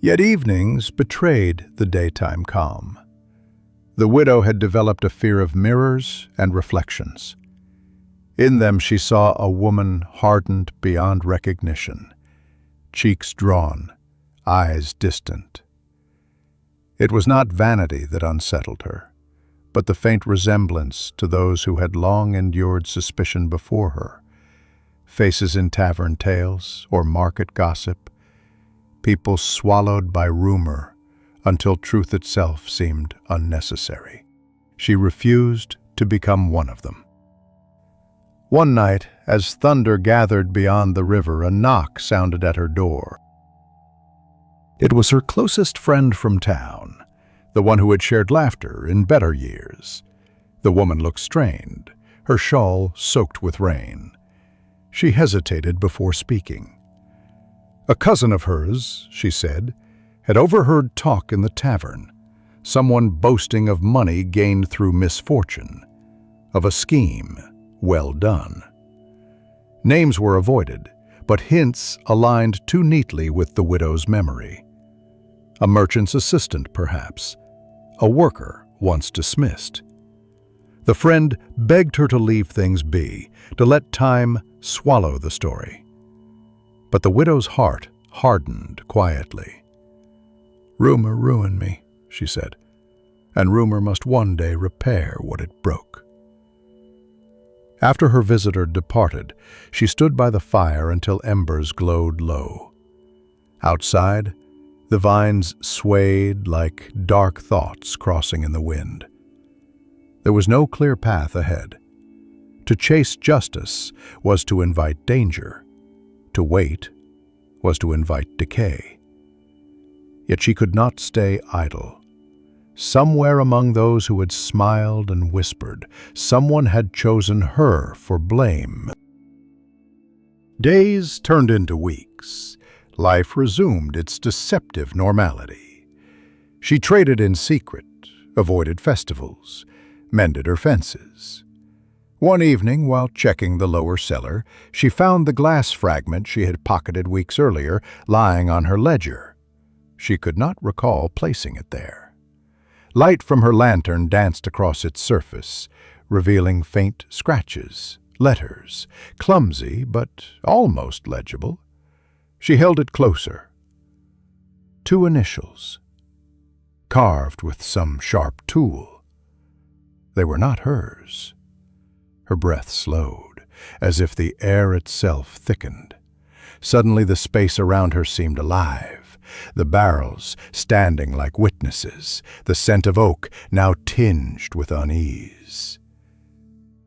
Speaker 2: Yet evenings betrayed the daytime calm. The widow had developed a fear of mirrors and reflections. In them she saw a woman hardened beyond recognition, cheeks drawn, eyes distant. It was not vanity that unsettled her, but the faint resemblance to those who had long endured suspicion before her. Faces in tavern tales or market gossip, people swallowed by rumor until truth itself seemed unnecessary. She refused to become one of them. One night, as thunder gathered beyond the river, a knock sounded at her door. It was her closest friend from town, the one who had shared laughter in better years. The woman looked strained, her shawl soaked with rain. She hesitated before speaking. A cousin of hers, she said, had overheard talk in the tavern, someone boasting of money gained through misfortune, of a scheme well done. Names were avoided, but hints aligned too neatly with the widow's memory. A merchant's assistant, perhaps, a worker once dismissed. The friend begged her to leave things be, to let time swallow the story. But the widow's heart hardened quietly. "Rumor ruined me," she said, "and rumor must one day repair what it broke." After her visitor departed, she stood by the fire until embers glowed low. Outside, the vines swayed like dark thoughts crossing in the wind. There was no clear path ahead. To chase justice was to invite danger. To wait was to invite decay. Yet she could not stay idle. Somewhere among those who had smiled and whispered, someone had chosen her for blame. Days turned into weeks. Life resumed its deceptive normality. She traded in secret, avoided festivals, mended her fences. One evening, while checking the lower cellar, she found the glass fragment she had pocketed weeks earlier lying on her ledger. She could not recall placing it there. Light from her lantern danced across its surface, revealing faint scratches, letters, clumsy but almost legible. She held it closer. 2 initials, carved with some sharp tool. They were not hers. Her breath slowed, as if the air itself thickened. Suddenly the space around her seemed alive. The barrels standing like witnesses, the scent of oak now tinged with unease.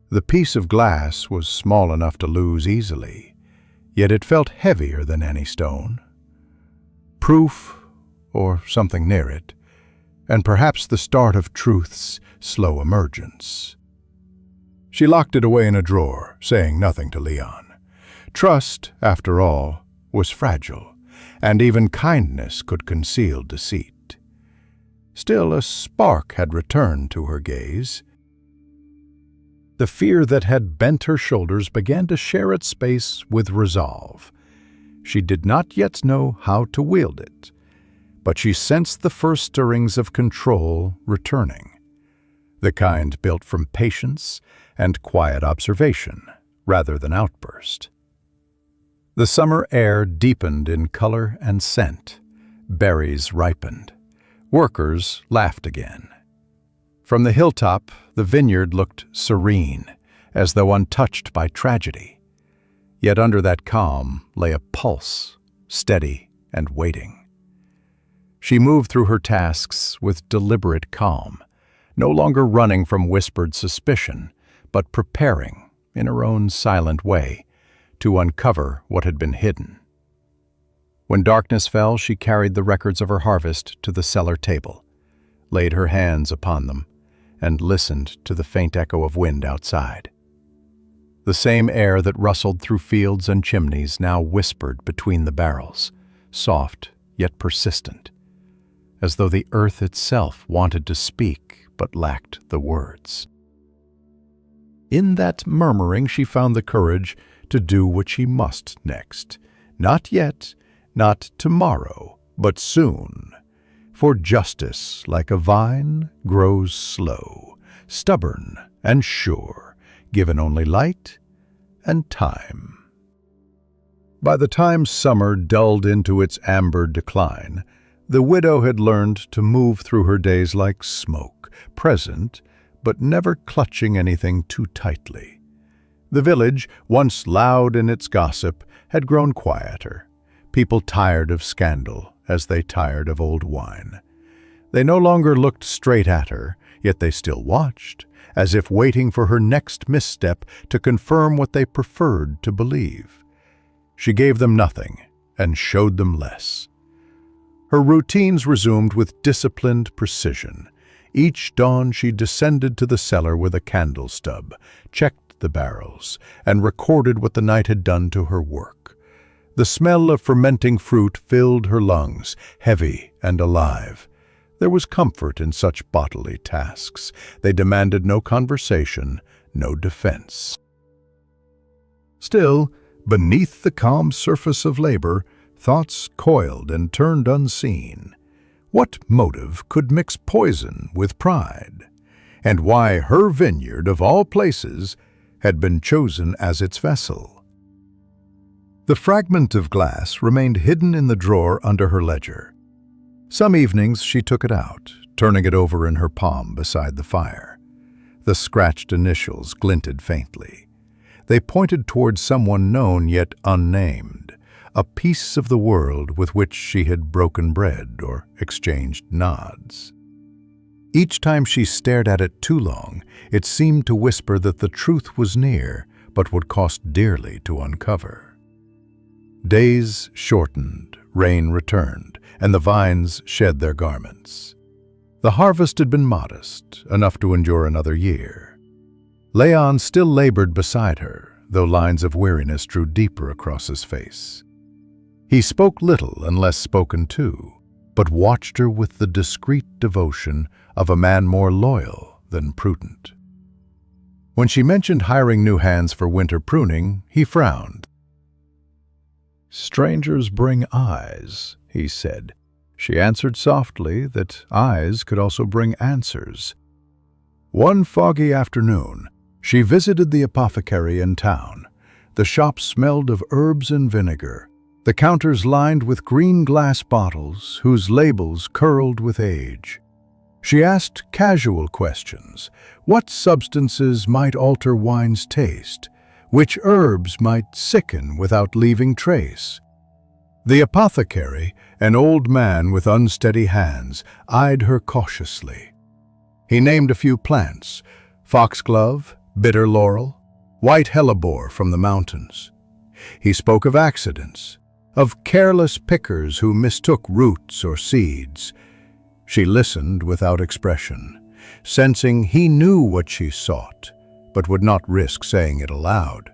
Speaker 2: The piece of glass was small enough to lose easily, yet it felt heavier than any stone. Proof, or something near it, and perhaps the start of truth's slow emergence. She locked it away in a drawer, saying nothing to Leon. Trust, after all, was fragile, and even kindness could conceal deceit. Still, a spark had returned to her gaze. The fear that had bent her shoulders began to share its space with resolve. She did not yet know how to wield it, but she sensed the first stirrings of control returning.
Speaker 1: the kind built from patience and quiet observation rather than outburst. The summer air deepened in color and scent. Berries ripened. Workers laughed again. From the hilltop, the vineyard looked serene, as though untouched by tragedy. Yet under that calm lay a pulse, steady and waiting. She moved through her tasks with deliberate calm, no longer running from whispered suspicion, but preparing, in her own silent way, to uncover what had been hidden. When darkness fell, she carried the records of her harvest to the cellar table, laid her hands upon them, and listened to the faint echo of wind outside. The same air that rustled through fields and chimneys now whispered between the barrels, soft yet persistent, as though the earth itself wanted to speak but lacked the words. In that murmuring she found the courage to do what she must next. Not yet, not tomorrow, but soon. For justice, like a vine, grows slow, stubborn and sure, given only light and time. By the time summer dulled into its amber decline, the widow had learned to move through her days like smoke, present, but never clutching anything too tightly. The village, once loud in its gossip, had grown quieter. People tired of scandal as they tired of old wine. They no longer looked straight at her, yet they still watched, as if waiting for her next misstep to confirm what they preferred to believe. She gave them nothing and showed them less. Her routines resumed with disciplined precision. Each dawn she descended to the cellar with a candle stub, checked the barrels, and recorded what the night had done to her work. The smell of fermenting fruit filled her lungs, heavy and alive. There was comfort in such bodily tasks. They demanded no conversation, no defense. Still, beneath the calm surface of labor, thoughts coiled and turned unseen. What motive could mix poison with pride? And why her vineyard, of all places, had been chosen as its vessel? The fragment of glass remained hidden in the drawer under her ledger. Some evenings she took it out, turning it over in her palm beside the fire. The scratched initials glinted faintly. They pointed toward someone known yet unnamed, a piece of the world with which she had broken bread or exchanged nods. Each time she stared at it too long, it seemed to whisper that the truth was near, but would cost dearly to uncover. Days shortened, rain returned, and the vines shed their garments. The harvest had been modest, enough to endure another year. Leon still labored beside her, though lines of weariness drew deeper across his face. He spoke little unless spoken to, but watched her with the discreet devotion of a man more loyal than prudent. When she mentioned hiring new hands for winter pruning, he frowned. "Strangers bring eyes," he said. She answered softly that eyes could also bring answers. One foggy afternoon, she visited the apothecary in town. The shop smelled of herbs and vinegar, the counters lined with green glass bottles whose labels curled with age. She asked casual questions. What substances might alter wine's taste? Which herbs might sicken without leaving trace? The apothecary, an old man with unsteady hands, eyed her cautiously. He named a few plants: foxglove, bitter laurel, white hellebore from the mountains. He spoke of accidents, of careless pickers who mistook roots or seeds. She listened without expression, sensing he knew what she sought, but would not risk saying it aloud.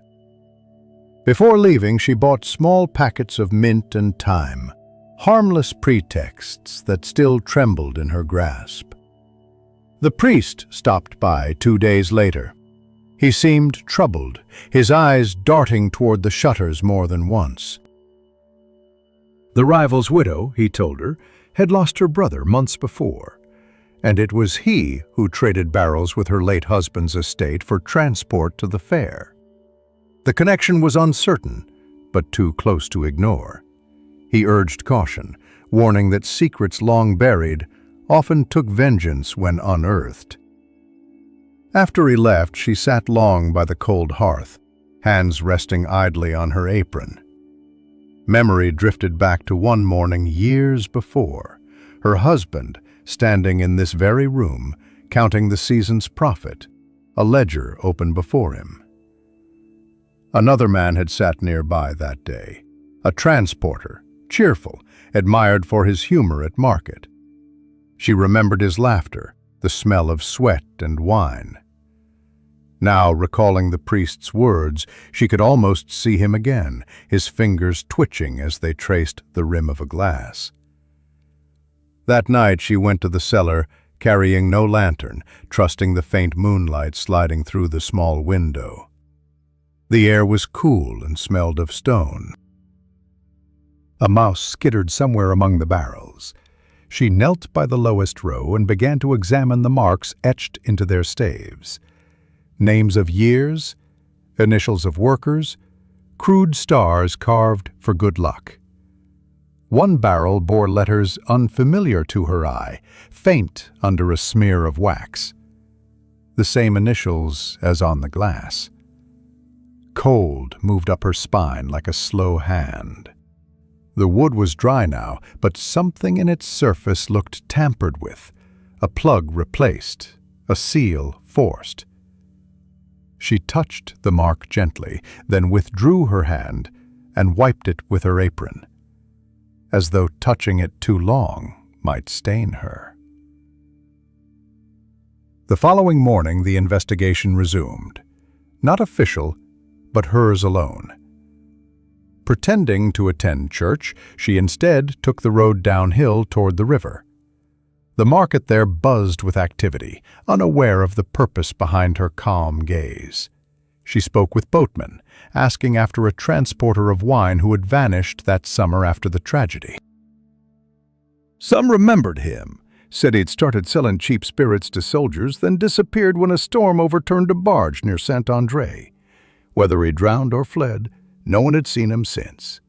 Speaker 1: Before leaving, she bought small packets of mint and thyme, harmless pretexts that still trembled in her grasp. The priest stopped by 2 days later. He seemed troubled, his eyes darting toward the shutters more than once. The rival's widow, he told her, had lost her brother months before.
Speaker 2: and it was he who traded barrels with her late husband's estate for transport to the fair. The connection was uncertain, but too close to ignore. He urged caution, warning that secrets long buried often took vengeance when unearthed. After he left, she sat long by the cold hearth, hands resting idly on her apron. Memory drifted back to one morning years before, her husband standing in this very room, counting the season's profit, a ledger open before him. Another man had sat nearby that day, a transporter, cheerful, admired for his humor at market. She remembered his laughter, the smell of sweat and wine. Now, recalling the priest's words, she could almost see him again, his fingers twitching as they traced the rim of a glass. That night she went to the cellar, carrying no lantern, trusting the faint moonlight sliding through the small window. The air was cool and smelled of stone. A mouse skittered somewhere among the barrels. She knelt by the lowest row and began to examine the marks etched into their staves. Names of years, initials of workers, crude stars carved for good luck. One barrel bore letters unfamiliar to her eye, faint under a smear of wax. The same initials as on the glass. Cold moved up her spine like a slow hand. The wood was dry now, but something in its surface looked tampered with, a plug replaced, a seal forced. She touched the mark gently, then withdrew her hand and wiped it with her apron, as though touching it too long might stain her. The following morning the investigation resumed, not official, but hers alone. Pretending to attend church, she instead took the road downhill toward the river. The market there buzzed with activity, unaware of the purpose behind her calm gaze. She spoke with boatmen, asking after a transporter of wine who had vanished that summer after the tragedy. Some remembered him, said he'd started selling cheap spirits to soldiers, then disappeared when a storm overturned a barge near Saint-André. Whether he drowned or fled, no one had seen him since.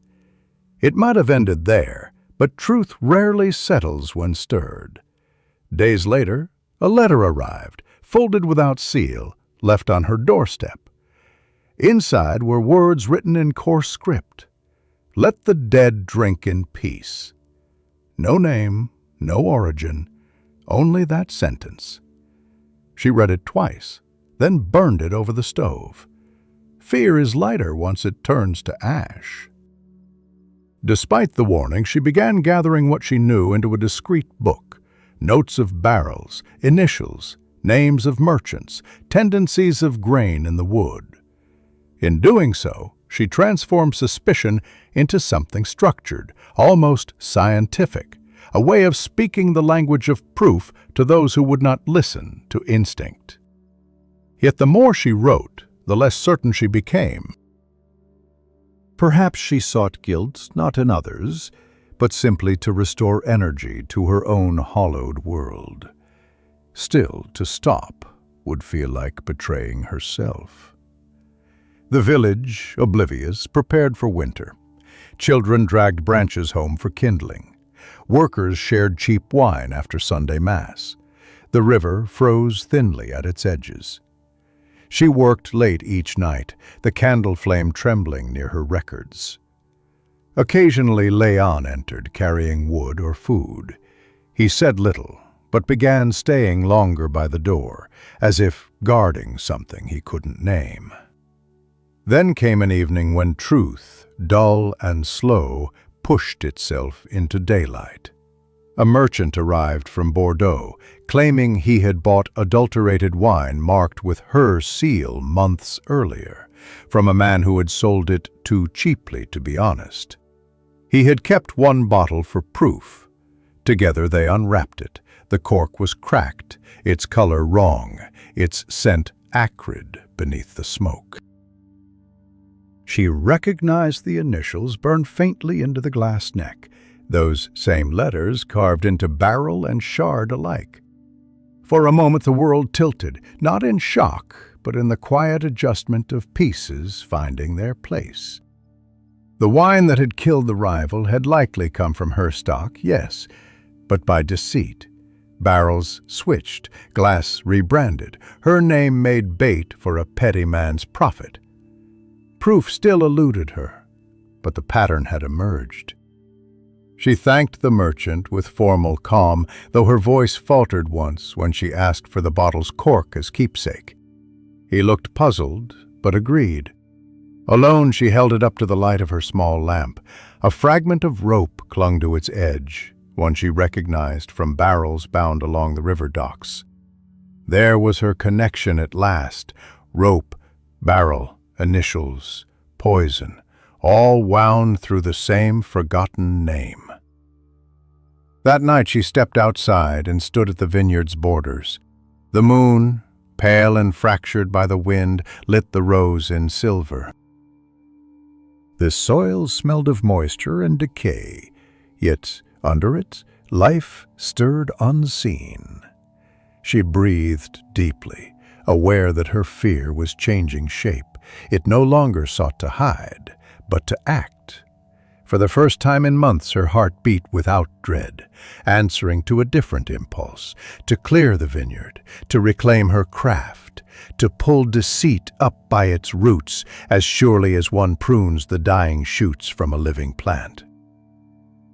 Speaker 2: It might have ended there, but truth rarely settles when stirred. Days later, a letter arrived, folded without seal, left on her doorstep. Inside were words written in coarse script. "Let the dead drink in peace." No name, no origin, only that sentence. She read it twice, then burned it over the stove. Fear is lighter once it turns to ash. Despite the warning, she began gathering what she knew into a discreet book. Notes of barrels, initials, names of merchants, tendencies of grain in the wood. In doing so, she transformed suspicion into something structured, almost scientific, a way of speaking the language of proof to those who would not listen to instinct. Yet the more she wrote, the less certain she became. Perhaps she sought guilt not in others, but simply to restore energy to her own hollowed world. Still, to stop would feel like betraying herself. The village, oblivious, prepared for winter. Children dragged branches home for kindling. Workers shared cheap wine after Sunday Mass. The river froze thinly at its edges. She worked late each night, the candle flame trembling near her records. Occasionally Leon entered, carrying wood or food. He said little, but began staying longer by the door, as if guarding something he couldn't name. Then came an evening when truth, dull and slow, pushed itself into daylight. A merchant arrived from Bordeaux, claiming he had bought adulterated wine marked with her seal months earlier, from a man who had sold it too cheaply, to be honest. He had kept one bottle for proof. Together they unwrapped it. The cork was cracked, its color wrong, its scent acrid beneath the smoke. She recognized the initials burned faintly into the glass neck, those same letters carved into barrel and shard alike.
Speaker 1: For a moment the world tilted, not in shock, but in the quiet adjustment of pieces finding their place. The wine that had killed the rival had likely come from her stock, yes, but by deceit. Barrels switched, glass rebranded, her name made bait for a petty man's profit. Proof still eluded her, but the pattern had emerged. She thanked the merchant with formal calm, though her voice faltered once when she asked for the bottle's cork as keepsake. He looked puzzled, but agreed. Alone, she held it up to the light of her small lamp. A fragment of rope clung to its edge, one she recognized from barrels bound along the river docks. There was her connection at last. Rope, barrel, initials, poison, all wound through the same forgotten name. That night she stepped outside and stood at the vineyard's borders. The moon, pale and fractured by the wind, lit the rows in silver. The soil smelled of moisture and decay, yet under it, life stirred unseen. She breathed deeply, aware that her fear was changing shape. It no longer sought to hide, but to act. For the first time in months, her heart beat without dread, answering to a different impulse, to clear the vineyard, to reclaim her craft, to pull deceit up by its roots as surely as one prunes the dying shoots from a living plant.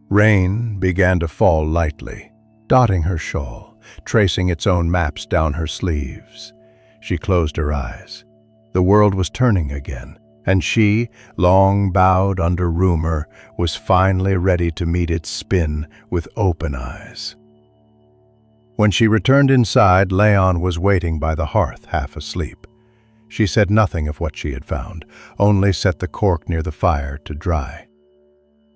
Speaker 1: Rain began to fall lightly, dotting her shawl, tracing its own maps down her sleeves. She closed her eyes. The world was turning again, and she, long bowed under rumor, was finally ready to meet its spin with open eyes. When she returned inside, Leon was waiting by the hearth, half asleep. She said nothing of what she had found, only set the cork near the fire to dry.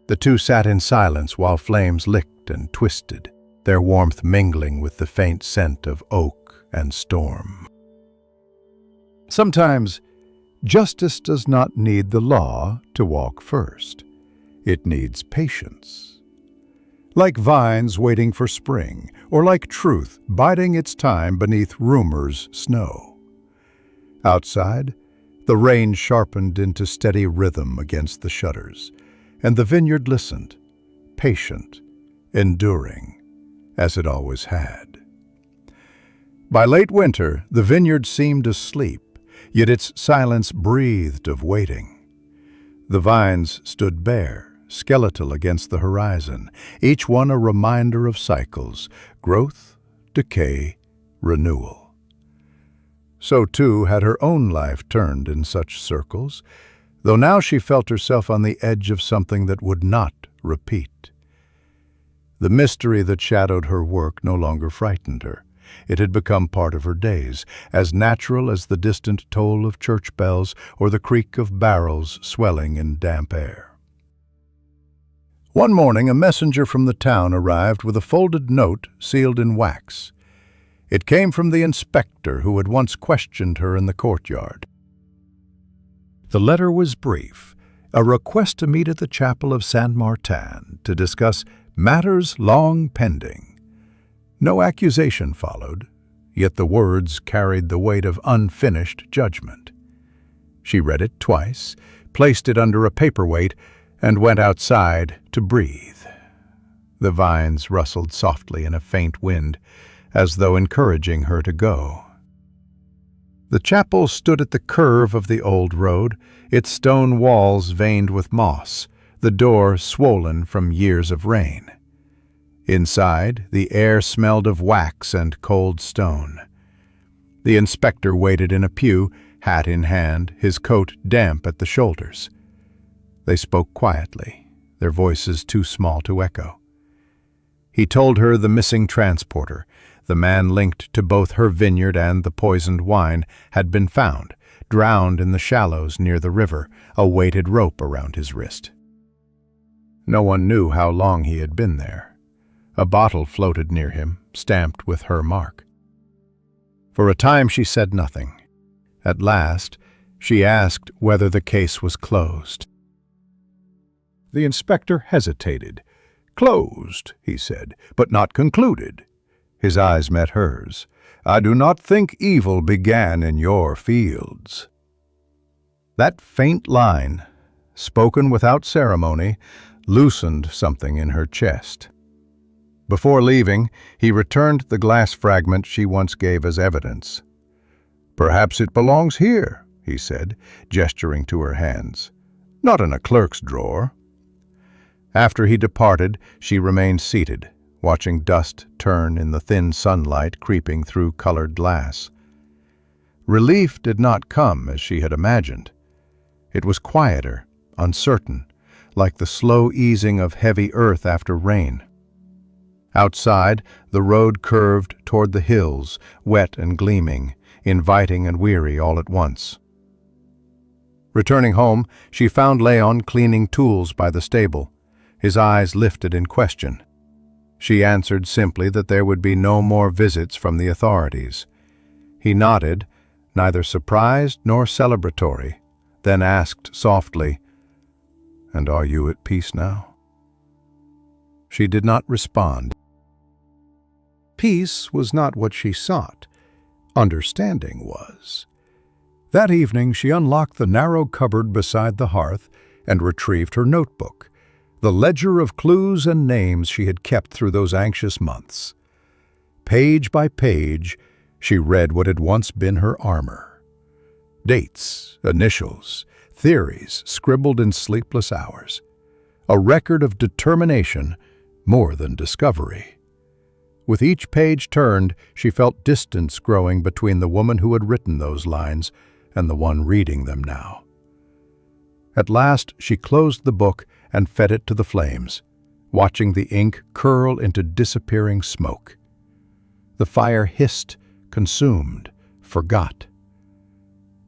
Speaker 1: The two sat in silence while flames licked and twisted, their warmth mingling with the faint scent of oak and storm. Sometimes, justice does not need the law to walk first. It needs patience. Like vines waiting for spring, or like truth biding its time beneath rumor's snow. Outside, the rain sharpened into steady rhythm against the shutters, and the vineyard listened, patient, enduring, as it always had. By late winter, the vineyard seemed asleep, yet its silence breathed of waiting. The vines stood bare, skeletal against the horizon, each one a reminder of cycles, growth, decay, renewal. So too had her own life turned in such circles, though now she felt herself on the edge of something that would not repeat. The mystery that shadowed her work no longer frightened her. It had become part of her days, as natural as the distant toll of church bells or the creak of barrels swelling in damp air. One morning, a messenger from the town arrived with a folded note sealed in wax. It came from the inspector who had once questioned her in the courtyard. The letter was brief, a request to meet at the chapel of Saint Martin to discuss matters long pending. No accusation followed, yet the words carried the weight of unfinished judgment. She read it twice, placed it under a paperweight, and went outside to breathe. The vines rustled softly in a faint wind, as though encouraging her to go. The chapel stood at the curve of the old road, its stone walls veined with moss, the door swollen from years of rain. Inside, the air smelled of wax and cold stone. The inspector waited in a pew, hat in hand, his coat damp at the shoulders. They spoke quietly, their voices too small to echo. He told her the missing transporter, the man linked to both her vineyard and the poisoned wine, had been found, drowned in the shallows near the river, a weighted rope around his wrist. No one knew how long he had been there. A bottle floated near him, stamped with her mark. For a time she said nothing. At last, she asked whether the case was closed. The inspector hesitated. "Closed," he said, "but not concluded." His eyes met hers. I do not think evil began in your fields." That faint line, spoken without ceremony, loosened something in her chest. Before leaving, he returned the glass fragment she once gave as evidence. "Perhaps it belongs here," he said, gesturing to her hands. "Not in a clerk's drawer." After he departed, she remained seated, watching dust turn in the thin sunlight creeping through colored glass. Relief did not come as she had imagined. It was quieter, uncertain, like the slow easing of heavy earth after rain. Outside, the road curved toward the hills, wet and gleaming, inviting and weary all at once. Returning home, she found Leon cleaning tools by the stable, his eyes lifted in question. She answered simply that there would be no more visits from the authorities. He nodded, neither surprised nor celebratory, then asked softly, "And are you at peace now?" She did not respond. Peace was not what she sought. Understanding was. That evening she unlocked the narrow cupboard beside the hearth and retrieved her notebook, the ledger of clues and names she had kept through those anxious months. Page by page, she read what had once been her armor. Dates, initials, theories scribbled in sleepless hours. A record of determination more than discovery. With each page turned, she felt distance growing between the woman who had written those lines and the one reading them now. At last, she closed the book and fed it to the flames, watching the ink curl into disappearing smoke. The fire hissed, consumed, forgot.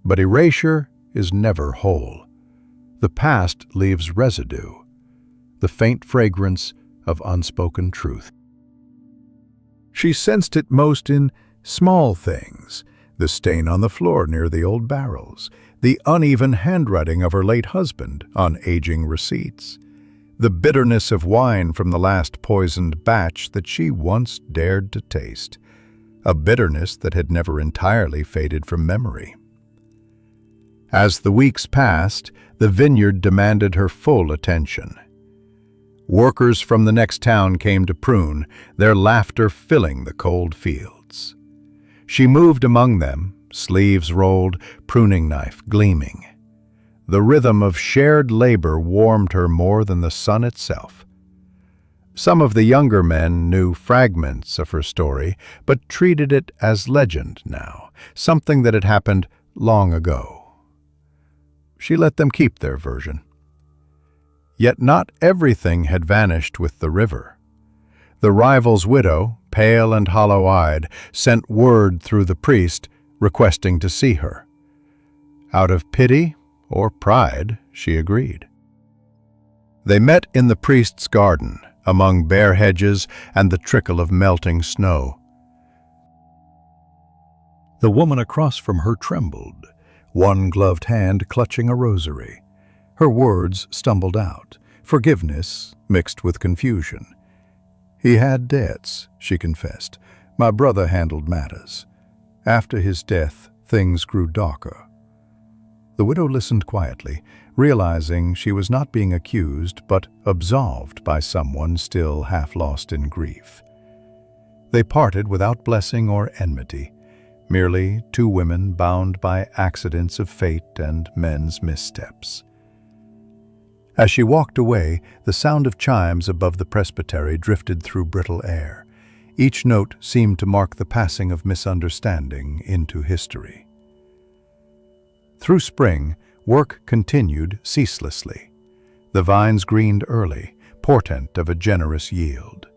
Speaker 1: But erasure is never whole. The past leaves residue, the faint fragrance of unspoken truth. She sensed it most in small things, the stain on the floor near the old barrels, the uneven handwriting of her late husband on aging receipts, the bitterness of wine from the last poisoned batch that she once dared to taste, a bitterness that had never entirely faded from memory. As the weeks passed, the vineyard demanded her full attention. Workers from the next town came to prune, their laughter filling the cold fields. She moved among them, sleeves rolled, pruning knife gleaming. The rhythm of shared labor warmed her more than the sun itself. Some of the younger men knew fragments of her story, but treated it as legend now, something that had happened long ago. She let them keep their version. Yet not everything had vanished with the river. The rival's widow, pale and hollow-eyed, sent word through the priest requesting to see her. Out of pity or pride, she agreed. They met in the priest's garden, among bare hedges and the trickle of melting snow. The woman across from her trembled, one gloved hand clutching a rosary. Her words stumbled out, forgiveness mixed with confusion. "He had debts," she confessed. "My brother handled matters. After his death, things grew darker." The widow listened quietly, realizing she was not being accused but absolved by someone still half lost in grief. They parted without blessing or enmity, merely two women bound by accidents of fate and men's missteps. As she walked away, the sound of chimes above the presbytery drifted through brittle air. Each note seemed to mark the passing of misunderstanding into history. Through spring, work continued ceaselessly. The vines greened early, portent of a generous yield.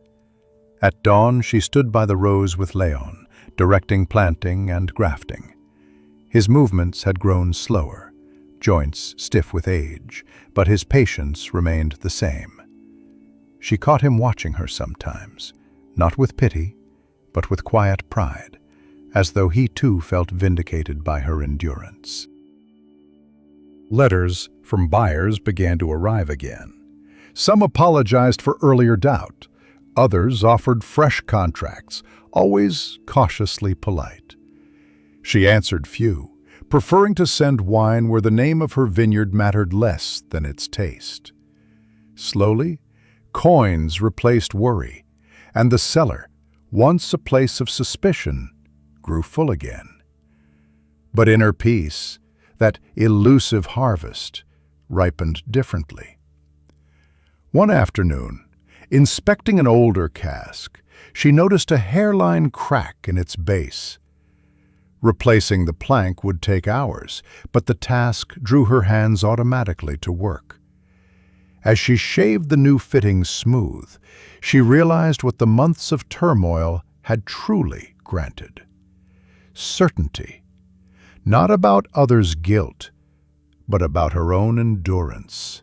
Speaker 1: At dawn, she stood by the rows with Leon, directing planting and grafting. His movements had grown slower, joints stiff with age, but his patience remained the same. She caught him watching her sometimes, not with pity, but with quiet pride, as though he too felt vindicated by her endurance. Letters from buyers began to arrive again. Some apologized for earlier doubt. Others offered fresh contracts, always cautiously polite. She answered few, preferring to send wine where the name of her vineyard mattered less than its taste. Slowly, coins replaced worry, and the cellar, once a place of suspicion, grew full again. But inner peace, that elusive harvest, ripened differently. One afternoon, inspecting an older cask, she noticed a hairline crack in its base. Replacing the plank would take hours, but the task drew her hands automatically to work. As she shaved the new fittings smooth, she realized what the months of turmoil had truly granted. Certainty, not about others' guilt, but about her own endurance.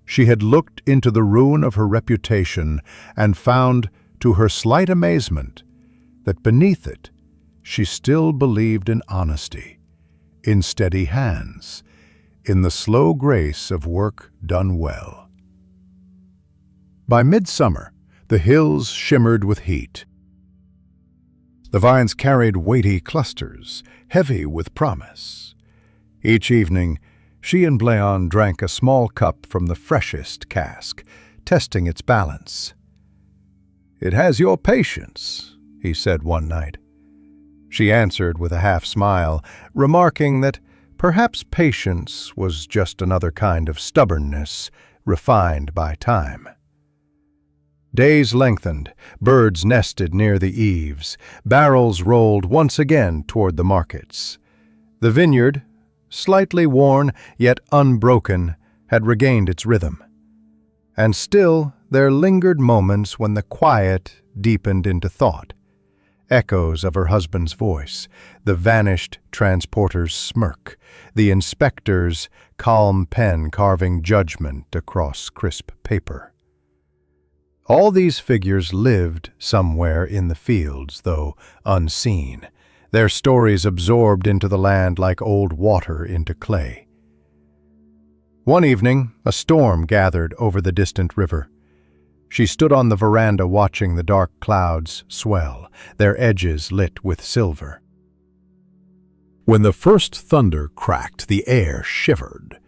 Speaker 1: She had looked into the ruin of her reputation and found, to her slight amazement, that beneath it she still believed in honesty, in steady hands, in the slow grace of work done well. By midsummer, the hills shimmered with heat. The vines carried weighty clusters, heavy with promise. Each evening, she and Bleon drank a small cup from the freshest cask, testing its balance. "It has your patience," he said one night. She answered with a half-smile, remarking that perhaps patience was just another kind of stubbornness, refined by time. Days lengthened, birds nested near the eaves, barrels rolled once again toward the markets. The vineyard, slightly worn yet unbroken, had regained its rhythm. And still there lingered moments when the quiet deepened into thought. Echoes of her husband's voice, the vanished transporter's smirk, the inspector's calm pen carving judgment across crisp paper. All these figures lived somewhere in the fields, though unseen, their stories absorbed into the land like old water into clay. One evening, a storm gathered over the distant river. She stood on the veranda watching the dark clouds swell, their edges lit with silver. When the first thunder cracked, the air shivered.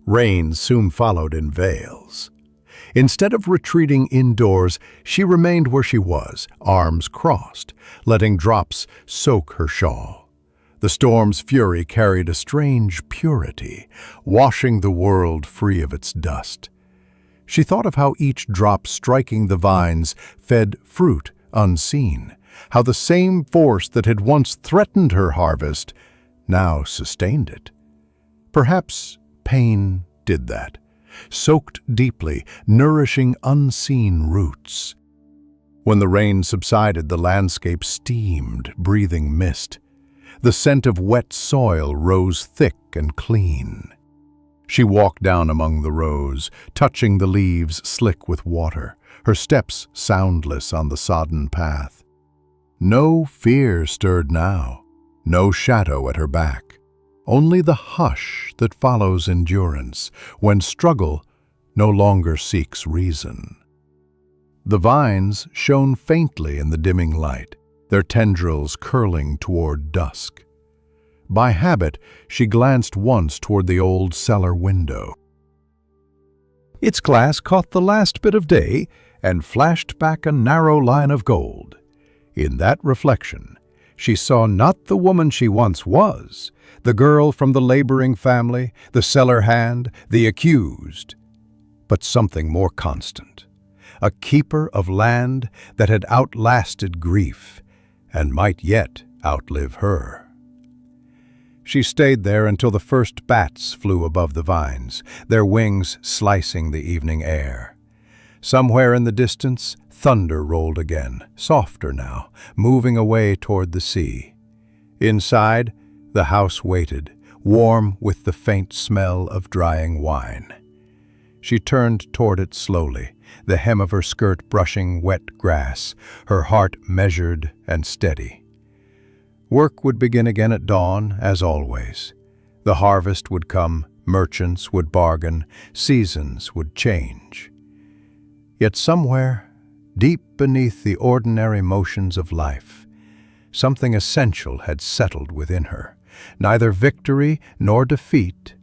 Speaker 1: Rain soon followed in veils. Instead of retreating indoors, she remained where she was, arms crossed, letting drops soak her shawl. The storm's fury carried a strange purity, washing the world free of its dust. She thought of how each drop striking the vines fed fruit unseen, how the same force that had once threatened her harvest now sustained it. Perhaps pain did that, soaked deeply, nourishing unseen roots. When the rain subsided, the landscape steamed, breathing mist. The scent of wet soil rose thick and clean. She walked down among the rows, touching the leaves slick with water, her steps soundless on the sodden path. No fear stirred now, no shadow at her back. Only the hush that follows endurance, when struggle no longer seeks reason. The vines shone faintly in the dimming light, their tendrils curling toward dusk. By habit, she glanced once toward the old cellar window. Its glass caught the last bit of day and flashed back a narrow line of gold. In that reflection, she saw not the woman she once was, the girl from the laboring family, the cellar hand, the accused, but something more constant, a keeper of land that had outlasted grief and might yet outlive her. She stayed there until the first bats flew above the vines, their wings slicing the evening air. Somewhere in the distance, thunder rolled again, softer now, moving away toward the sea. Inside, the house waited, warm with the faint smell of drying wine. She turned toward it slowly, the hem of her skirt brushing wet grass, her heart measured and steady. Work would begin again at dawn, as always. The harvest would come, merchants would bargain, seasons would change. Yet somewhere, deep beneath the ordinary motions of life, something essential had settled within her, neither victory nor defeat,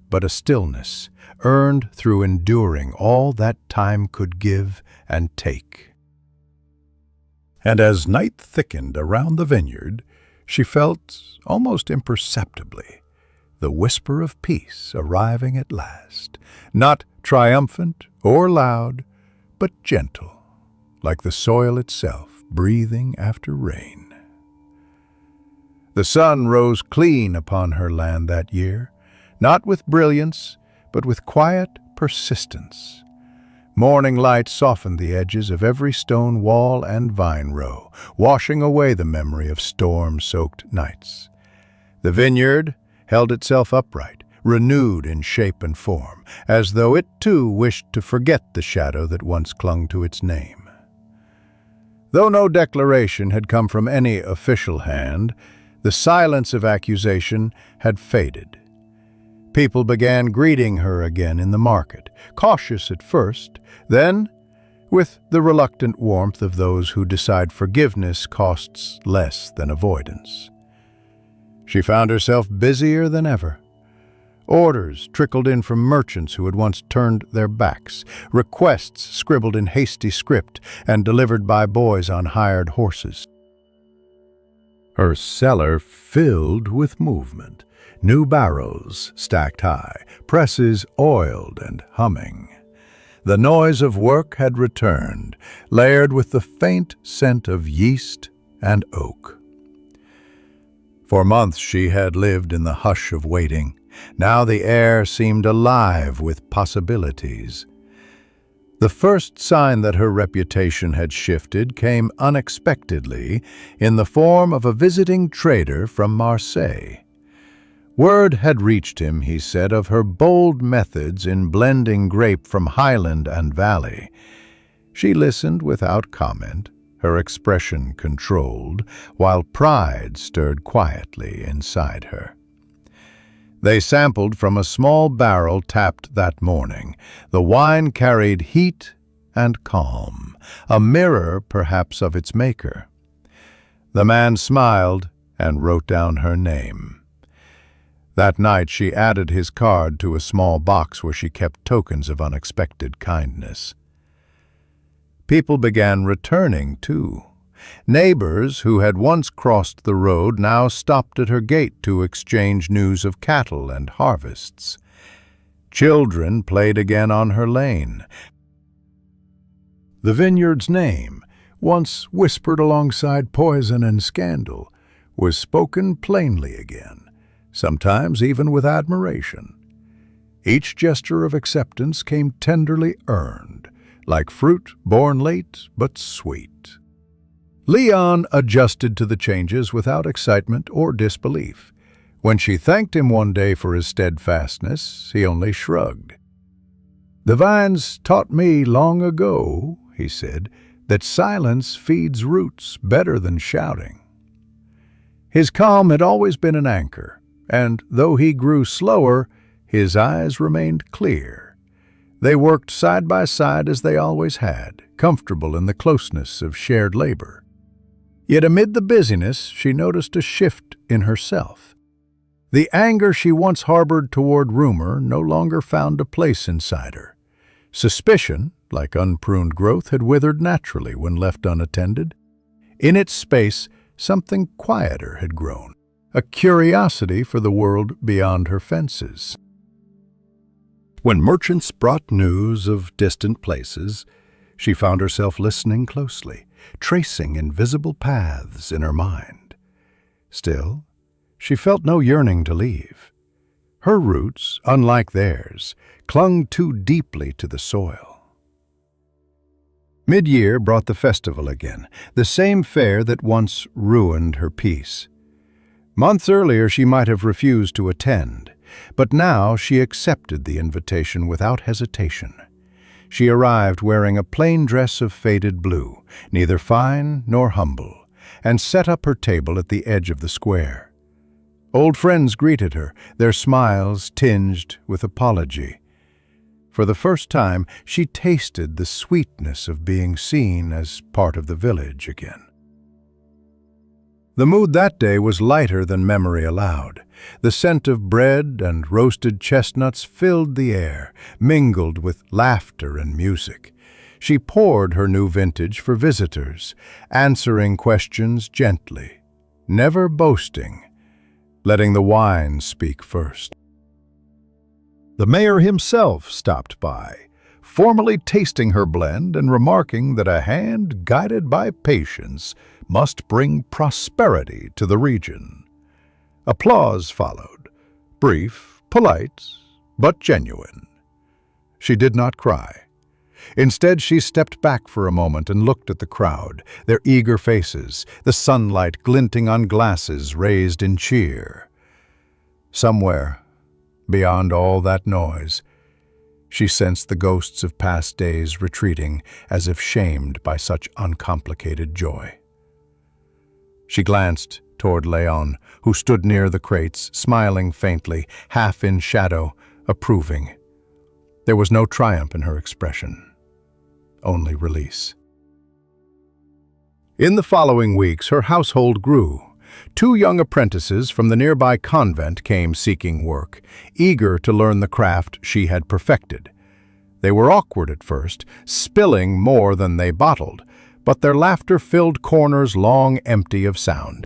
Speaker 1: but a stillness earned through enduring all that time could give and take. And as night thickened around the vineyard, she felt, almost imperceptibly, the whisper of peace arriving at last, not triumphant or loud, but gentle, like the soil itself breathing after rain. The sun rose clean upon her land that year, not with brilliance, but with quiet persistence. Morning light softened the edges of every stone wall and vine row, washing away the memory of storm-soaked nights. The vineyard held itself upright, renewed in shape and form, as though it too wished to forget the shadow that once clung to its name. Though no declaration had come from any official hand, the silence of accusation had faded. People began greeting her again in the market, cautious at first, then with the reluctant warmth of those who decide forgiveness costs less than avoidance. She found herself busier than ever. Orders trickled in from merchants who had once turned their backs, requests scribbled in hasty script and delivered by boys on hired horses. Her cellar filled with movement, new barrels stacked high, presses oiled and humming. The noise of work had returned, layered with the faint scent of yeast and oak. For months she had lived in the hush of waiting. Now the air seemed alive with possibilities. The first sign that her reputation had shifted came unexpectedly in the form of a visiting trader from Marseille. Word had reached him, he said, of her bold methods in blending grape from highland and valley. She listened without comment, her expression controlled, while pride stirred quietly inside her. They sampled from a small barrel tapped that morning. The wine carried heat and calm, a mirror perhaps of its maker. The man smiled and wrote down her name. That night she added his card to a small box where she kept tokens of unexpected kindness. People began returning, too. Neighbors who had once crossed the road now stopped at her gate to exchange news of cattle and harvests. Children played again on her lane. The vineyard's name, once whispered alongside poison and scandal, was spoken plainly again, sometimes even with admiration. Each gesture of acceptance came tenderly earned, like fruit born late but sweet. Leon adjusted to the changes without excitement or disbelief. When she thanked him one day for his steadfastness, he only shrugged. "The vines taught me long ago," he said, "that silence feeds roots better than shouting." His calm had always been an anchor, and though he grew slower, his eyes remained clear. They worked side by side as they always had, comfortable in the closeness of shared labor. Yet amid the busyness, she noticed a shift in herself. The anger she once harbored toward rumor no longer found a place inside her. Suspicion, like unpruned growth, had withered naturally when left unattended. In its space, something quieter had grown, a curiosity for the world beyond her fences. When merchants brought news of distant places, she found herself listening closely, tracing invisible paths in her mind. Still, she felt no yearning to leave. Her roots, unlike theirs, clung too deeply to the soil. Mid-year brought the festival again, the same fair that once ruined her peace. Months earlier she might have refused to attend, but now she accepted the invitation without hesitation. She arrived wearing a plain dress of faded blue, neither fine nor humble, and set up her table at the edge of the square. Old friends greeted her, their smiles tinged with apology. For the first time, she tasted the sweetness of being seen as part of the village again. The mood that day was lighter than memory allowed. The scent of bread and roasted chestnuts filled the air, mingled with laughter and music. She poured her new vintage for visitors, answering questions gently, never boasting, letting the wine speak first. The mayor himself stopped by, formally tasting her blend and remarking that a hand guided by patience must bring prosperity to the region. Applause followed, brief, polite, but genuine. She did not cry. Instead, she stepped back for a moment and looked at the crowd, their eager faces, the sunlight glinting on glasses raised in cheer. Somewhere, beyond all that noise, she sensed the ghosts of past days retreating as if shamed by such uncomplicated joy. She glanced toward Leon, who stood near the crates, smiling faintly, half in shadow, approving. There was no triumph in her expression, only release. In the following weeks, her household grew. 2 young apprentices from the nearby convent came seeking work, eager to learn the craft she had perfected. They were awkward at first, spilling more than they bottled, but their laughter filled corners long empty of sound.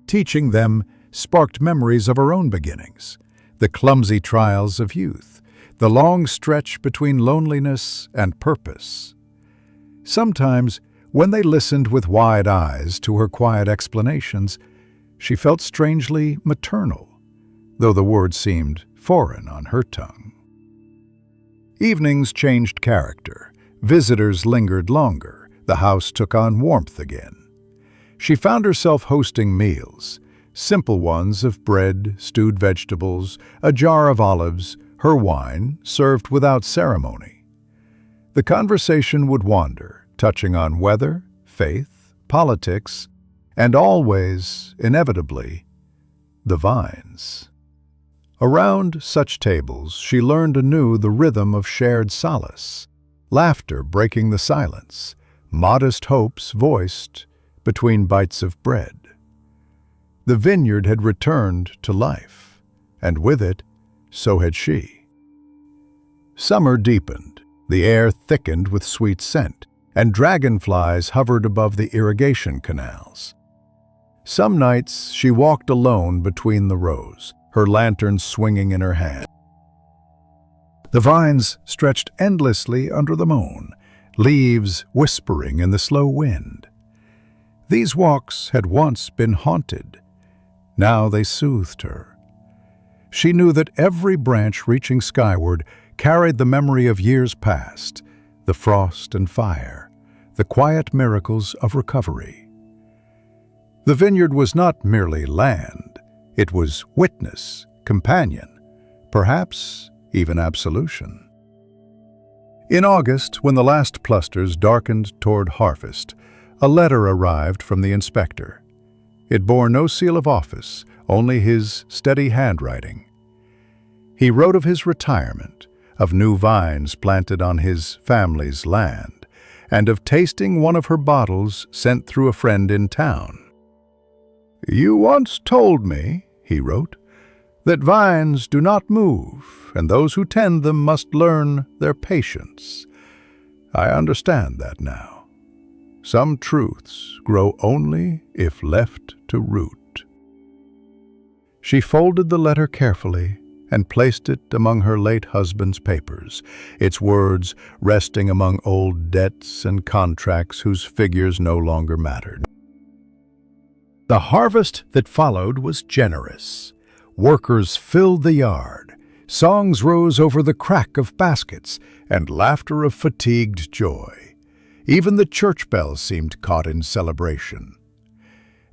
Speaker 1: Teaching them sparked memories of her own beginnings, the clumsy trials of youth, the long stretch between loneliness and purpose. Sometimes, when they listened with wide eyes to her quiet explanations, she felt strangely maternal, though the words seemed foreign on her tongue. Evenings changed character. Visitors lingered longer. The house took on warmth again. She found herself hosting meals, simple ones of bread, stewed vegetables, a jar of olives, her wine, served without ceremony. The conversation would wander, touching on weather, faith, politics, and always, inevitably, the vines. Around such tables, she learned anew the rhythm of shared solace, laughter breaking the silence, modest hopes voiced between bites of bread. The vineyard had returned to life, and with it, so had she. Summer deepened, the air thickened with sweet scent, and dragonflies hovered above the irrigation canals. Some nights she walked alone between the rows, her lantern swinging in her hand. The vines stretched endlessly under the moon, leaves whispering in the slow wind. These walks had once been haunted. Now they soothed her. She knew that every branch reaching skyward carried the memory of years past, the frost and fire, the quiet miracles of recovery. The vineyard was not merely land. It was witness, companion, perhaps even absolution. In August, when the last clusters darkened toward harvest, a letter arrived from the inspector. It bore no seal of office, only his steady handwriting. He wrote of his retirement, of new vines planted on his family's land, and of tasting one of her bottles sent through a friend in town. "You once told me," he wrote, "that vines do not move, and those who tend them must learn their patience. I understand that now. Some truths grow only if left to root." She folded the letter carefully and placed it among her late husband's papers, its words resting among old debts and contracts whose figures no longer mattered. The harvest that followed was generous. Workers filled the yard. Songs rose over the crack of baskets and laughter of fatigued joy. Even the church bells seemed caught in celebration.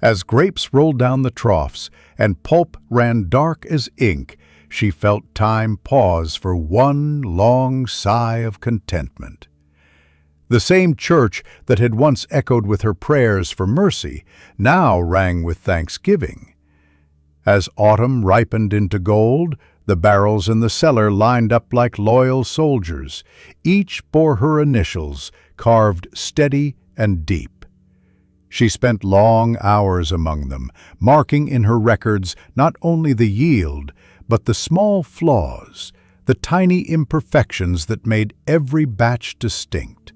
Speaker 1: As grapes rolled down the troughs and pulp ran dark as ink, she felt time pause for one long sigh of contentment. The same church that had once echoed with her prayers for mercy now rang with thanksgiving. As autumn ripened into gold, The barrels in the cellar lined up like loyal soldiers. Each bore her initials, carved steady and deep. She spent long hours among them, marking in her records not only the yield, but the small flaws, the tiny imperfections that made every batch distinct.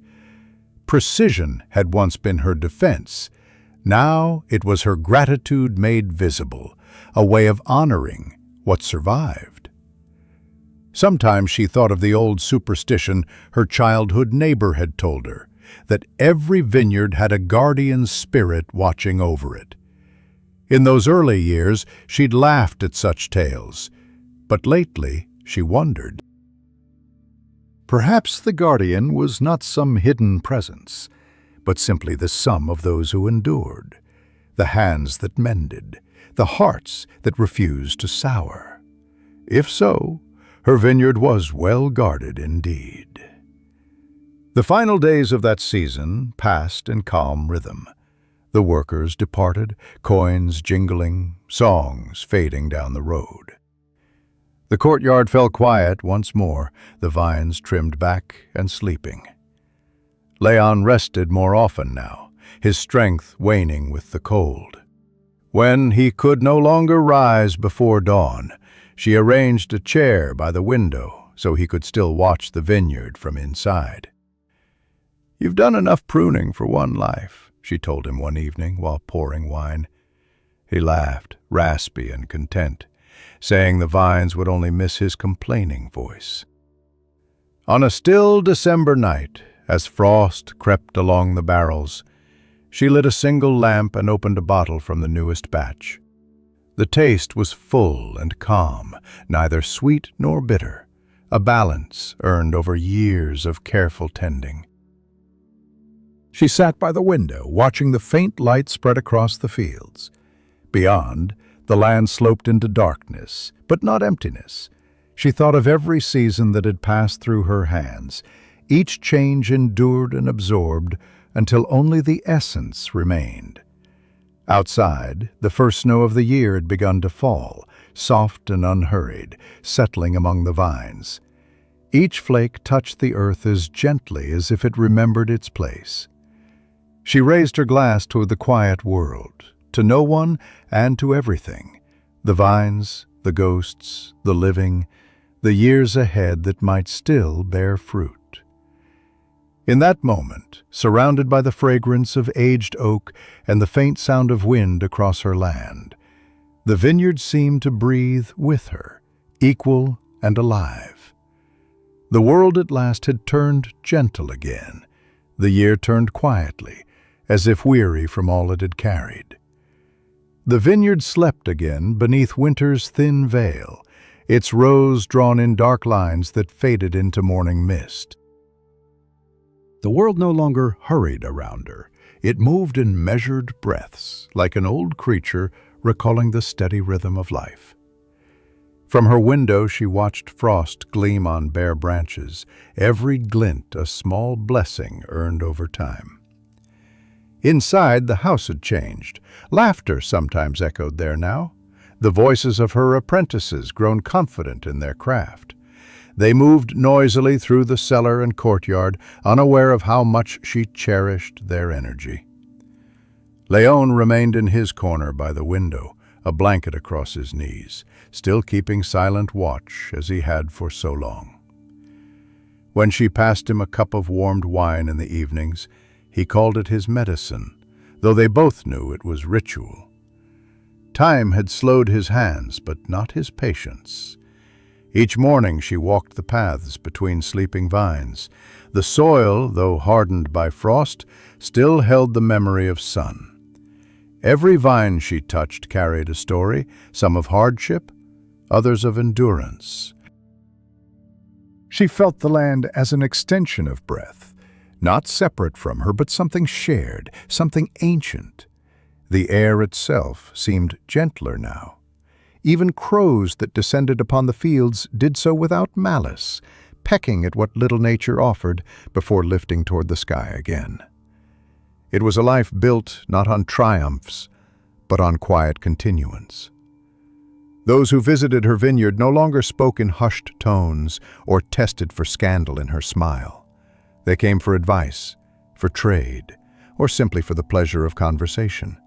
Speaker 1: Precision had once been her defense. Now it was her gratitude made visible, a way of honoring what survived. Sometimes she thought of the old superstition her childhood neighbor had told her, that every vineyard had a guardian spirit watching over it. In those early years, she'd laughed at such tales, but lately she wondered. Perhaps the guardian was not some hidden presence, but simply the sum of those who endured, the hands that mended, the hearts that refused to sour. If so, her vineyard was well guarded indeed. The final days of that season passed in calm rhythm. The workers departed, coins jingling, songs fading down the road. The courtyard fell quiet once more, the vines trimmed back and sleeping. Leon rested more often now, his strength waning with the cold. When he could no longer rise before dawn, she arranged a chair by the window so he could still watch the vineyard from inside. "You've done enough pruning for one life," she told him one evening while pouring wine. He laughed, raspy and content, saying the vines would only miss his complaining voice. On a still December night, as frost crept along the barrels, she lit a single lamp and opened a bottle from the newest batch. The taste was full and calm, neither sweet nor bitter, a balance earned over years of careful tending. She sat by the window, watching the faint light spread across the fields. Beyond, the land sloped into darkness, but not emptiness. She thought of every season that had passed through her hands. Each change endured and absorbed until only the essence remained. Outside, the first snow of the year had begun to fall, soft and unhurried, settling among the vines. Each flake touched the earth as gently as if it remembered its place. She raised her glass toward the quiet world, to no one and to everything, the vines, the ghosts, the living, the years ahead that might still bear fruit. In that moment, surrounded by the fragrance of aged oak and the faint sound of wind across her land, the vineyard seemed to breathe with her, equal and alive. The world at last had turned gentle again. The year turned quietly, as if weary from all it had carried. The vineyard slept again beneath winter's thin veil, its rows drawn in dark lines that faded into morning mist. The world no longer hurried around her. It moved in measured breaths, like an old creature recalling the steady rhythm of life. From her window she watched frost gleam on bare branches, every glint a small blessing earned over time. Inside, the house had changed. Laughter sometimes echoed there now, the voices of her apprentices grown confident in their craft. They moved noisily through the cellar and courtyard, unaware of how much she cherished their energy. Leon remained in his corner by the window, a blanket across his knees, still keeping silent watch as he had for so long. When she passed him a cup of warmed wine in the evenings, he called it his medicine, though they both knew it was ritual. Time had slowed his hands, but not his patience. Each morning she walked the paths between sleeping vines. The soil, though hardened by frost, still held the memory of sun. Every vine she touched carried a story, some of hardship, others of endurance. She felt the land as an extension of breath, not separate from her, but something shared, something ancient. The air itself seemed gentler now. Even crows that descended upon the fields did so without malice, pecking at what little nature offered before lifting toward the sky again. It was a life built not on triumphs, but on quiet continuance. Those who visited her vineyard no longer spoke in hushed tones or tested for scandal in her smile. They came for advice, for trade, or simply for the pleasure of conversation.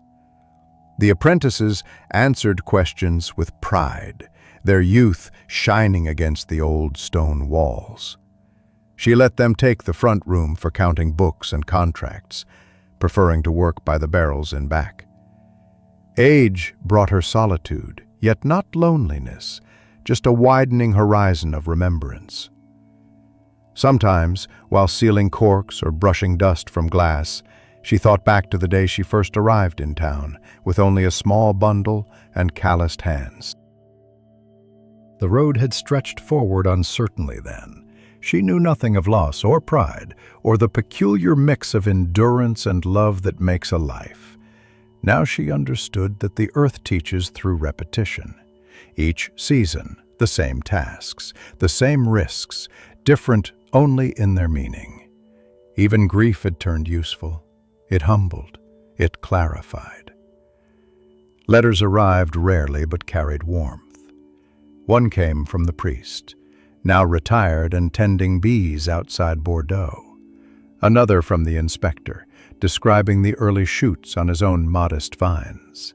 Speaker 1: The apprentices answered questions with pride, their youth shining against the old stone walls. She let them take the front room for counting books and contracts, preferring to work by the barrels in back. Age brought her solitude, yet not loneliness, just a widening horizon of remembrance. Sometimes, while sealing corks or brushing dust from glass, she thought back to the day she first arrived in town, with only a small bundle and calloused hands.
Speaker 2: The road had stretched forward uncertainly then. She knew nothing of loss or pride, or the peculiar mix of endurance and love that makes a life. Now she understood that the earth teaches through repetition. Each season, the same tasks, the same risks, different only in their meaning. Even grief had turned useful. It humbled. It clarified. Letters arrived rarely but carried warmth. One came from the priest, now retired and tending bees outside Bordeaux. Another from the inspector, describing the early shoots on his own modest vines.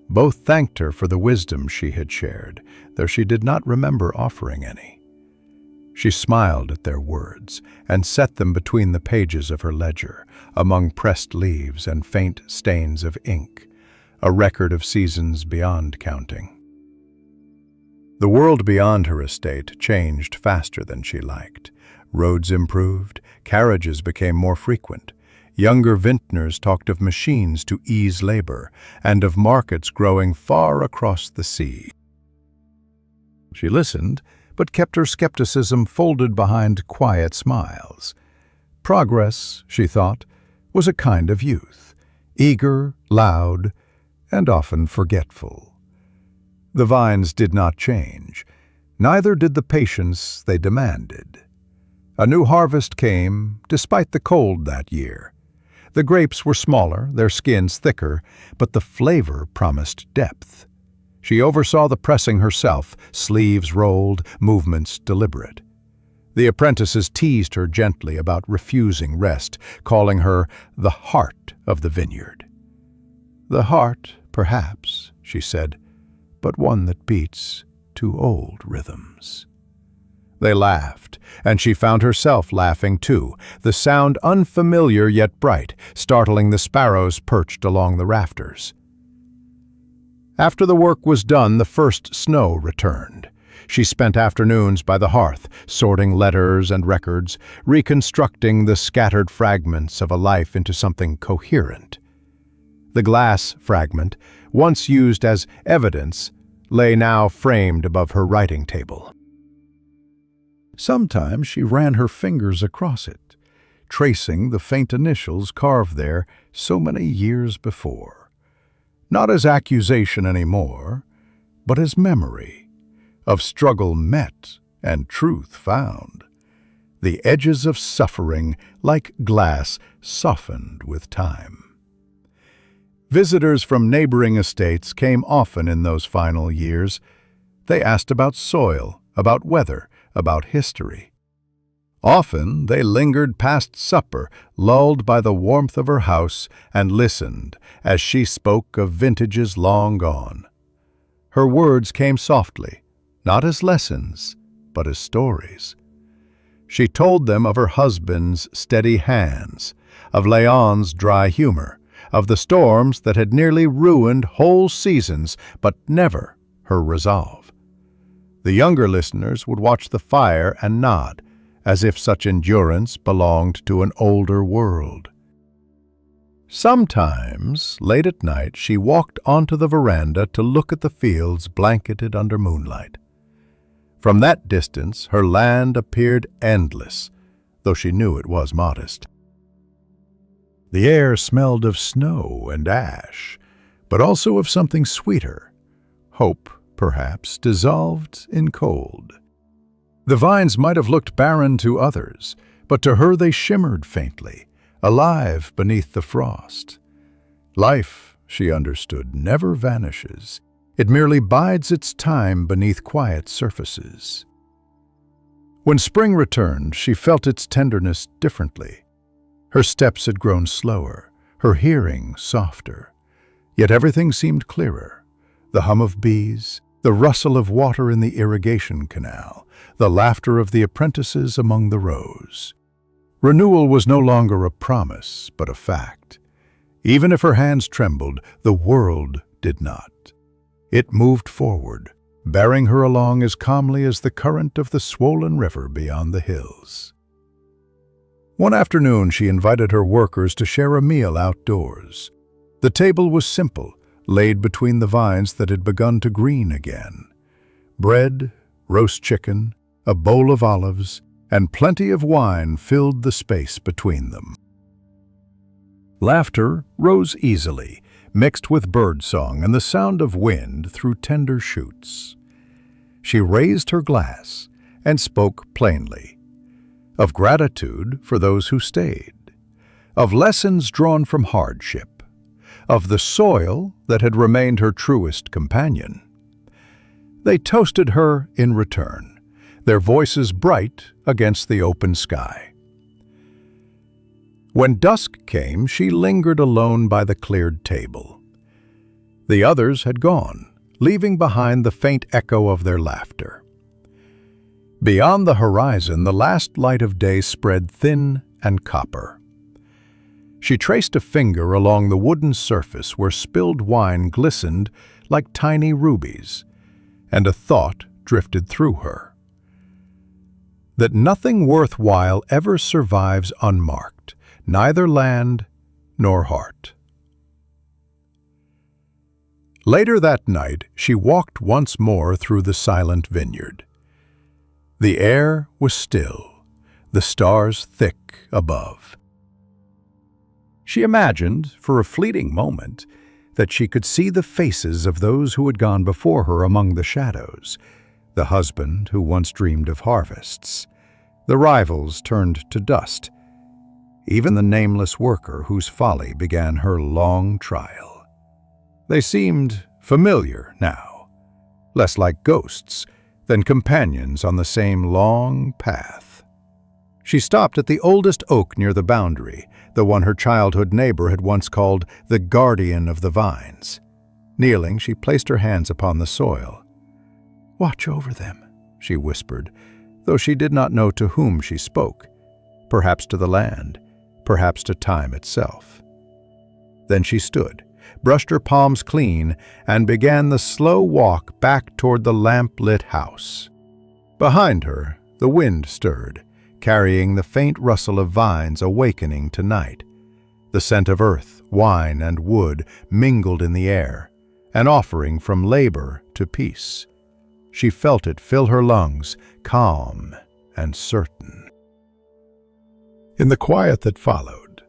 Speaker 2: Both thanked her for the wisdom she had shared, though she did not remember offering any. She smiled at their words and set them between the pages of her ledger, among pressed leaves and faint stains of ink, a record of seasons beyond counting. The world beyond her estate changed faster than she liked. Roads improved, carriages became more frequent. Younger vintners talked of machines to ease labor, and of markets growing far across the sea. She listened, but kept her skepticism folded behind quiet smiles. Progress, she thought, was a kind of youth, eager, loud, and often forgetful. The vines did not change, neither did the patience they demanded. A new harvest came, despite the cold that year. The grapes were smaller, their skins thicker, but the flavor promised depth. She oversaw the pressing herself, sleeves rolled, movements deliberate. The apprentices teased her gently about refusing rest, calling her the heart of the vineyard. The heart, perhaps, she said, but one that beats to old rhythms. They laughed, and she found herself laughing too, the sound unfamiliar yet bright, startling the sparrows perched along the rafters. After the work was done, the first snow returned. She spent afternoons by the hearth, sorting letters and records, reconstructing the scattered fragments of a life into something coherent. The glass fragment, once used as evidence, lay now framed above her writing table. Sometimes she ran her fingers across it, tracing the faint initials carved there so many years before. Not as accusation anymore, but as memory of struggle met and truth found. The edges of suffering, like glass, softened with time. Visitors from neighboring estates came often in those final years. They asked about soil, about weather, about history. Often they lingered past supper, lulled by the warmth of her house, and listened as she spoke of vintages long gone. Her words came softly, not as lessons, but as stories. She told them of her husband's steady hands, of Leon's dry humor, of the storms that had nearly ruined whole seasons, but never her resolve. The younger listeners would watch the fire and nod, as if such endurance belonged to an older world. Sometimes, late at night, she walked onto the veranda to look at the fields blanketed under moonlight. From that distance, her land appeared endless, though she knew it was modest. The air smelled of snow and ash, but also of something sweeter. Hope, perhaps, dissolved in cold. The vines might have looked barren to others, but to her they shimmered faintly, alive beneath the frost. Life, she understood, never vanishes.
Speaker 1: It merely bides its time beneath quiet surfaces. When spring returned, she felt its tenderness differently. Her steps had grown slower, her hearing softer. Yet everything seemed clearer. The hum of bees, the rustle of water in the irrigation canal, the laughter of the apprentices among the rows. Renewal was no longer a promise, but a fact. Even if her hands trembled, the world did not. It moved forward, bearing her along as calmly as the current of the swollen river beyond the hills. One afternoon, she invited her workers to share a meal outdoors. The table was simple, laid between the vines that had begun to green again. Bread, roast chicken, a bowl of olives, and plenty of wine filled the space between them. Laughter rose easily, mixed with birdsong and the sound of wind through tender shoots. She raised her glass and spoke plainly, of gratitude for those who stayed, of lessons drawn from hardship, of the soil that had remained her truest companion. They toasted her in return, their voices bright against the open sky. When dusk came, she lingered alone by the cleared table. The others had gone, leaving behind the faint echo of their laughter. Beyond the horizon, the last light of day spread thin and copper. She traced a finger along the wooden surface where spilled wine glistened like tiny rubies, and a thought drifted through her. That nothing worthwhile ever survives unmarked, neither land nor heart. Later that night, she walked once more through the silent vineyard. The air was still, the stars thick above. She imagined, for a fleeting moment, that she could see the faces of those who had gone before her among the shadows, the husband who once dreamed of harvests, the rivals turned to dust, even the nameless worker whose folly began her long trial. They seemed familiar now, less like ghosts than companions on the same long path. She stopped at the oldest oak near the boundary, the one her childhood neighbor had once called the guardian of the vines. Kneeling, she placed her hands upon the soil. "Watch over them," she whispered, though she did not know to whom she spoke, perhaps to the land, perhaps to time itself. Then she stood, brushed her palms clean, and began the slow walk back toward the lamp-lit house. Behind her, the wind stirred, carrying the faint rustle of vines awakening to night. The scent of earth, wine, and wood mingled in the air, an offering from labor to peace. She felt it fill her lungs, calm and certain. In the quiet that followed,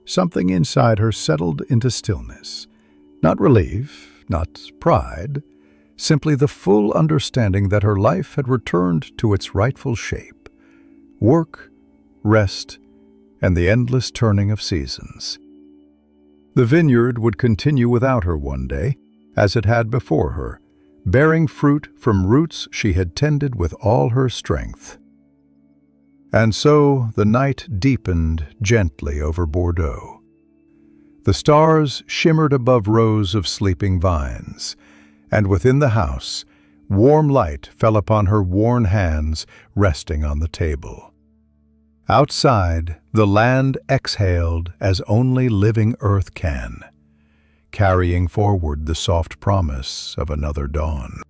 Speaker 1: something inside her settled into stillness. Not relief, not pride, simply the full understanding that her life had returned to its rightful shape. Work, rest, and the endless turning of seasons. The vineyard would continue without her one day, as it had before her, bearing fruit from roots she had tended with all her strength. And so the night deepened gently over Bordeaux. The stars shimmered above rows of sleeping vines, and within the house, warm light fell upon her worn hands resting on the table. Outside, the land exhaled as only living earth can, carrying forward the soft promise of another dawn.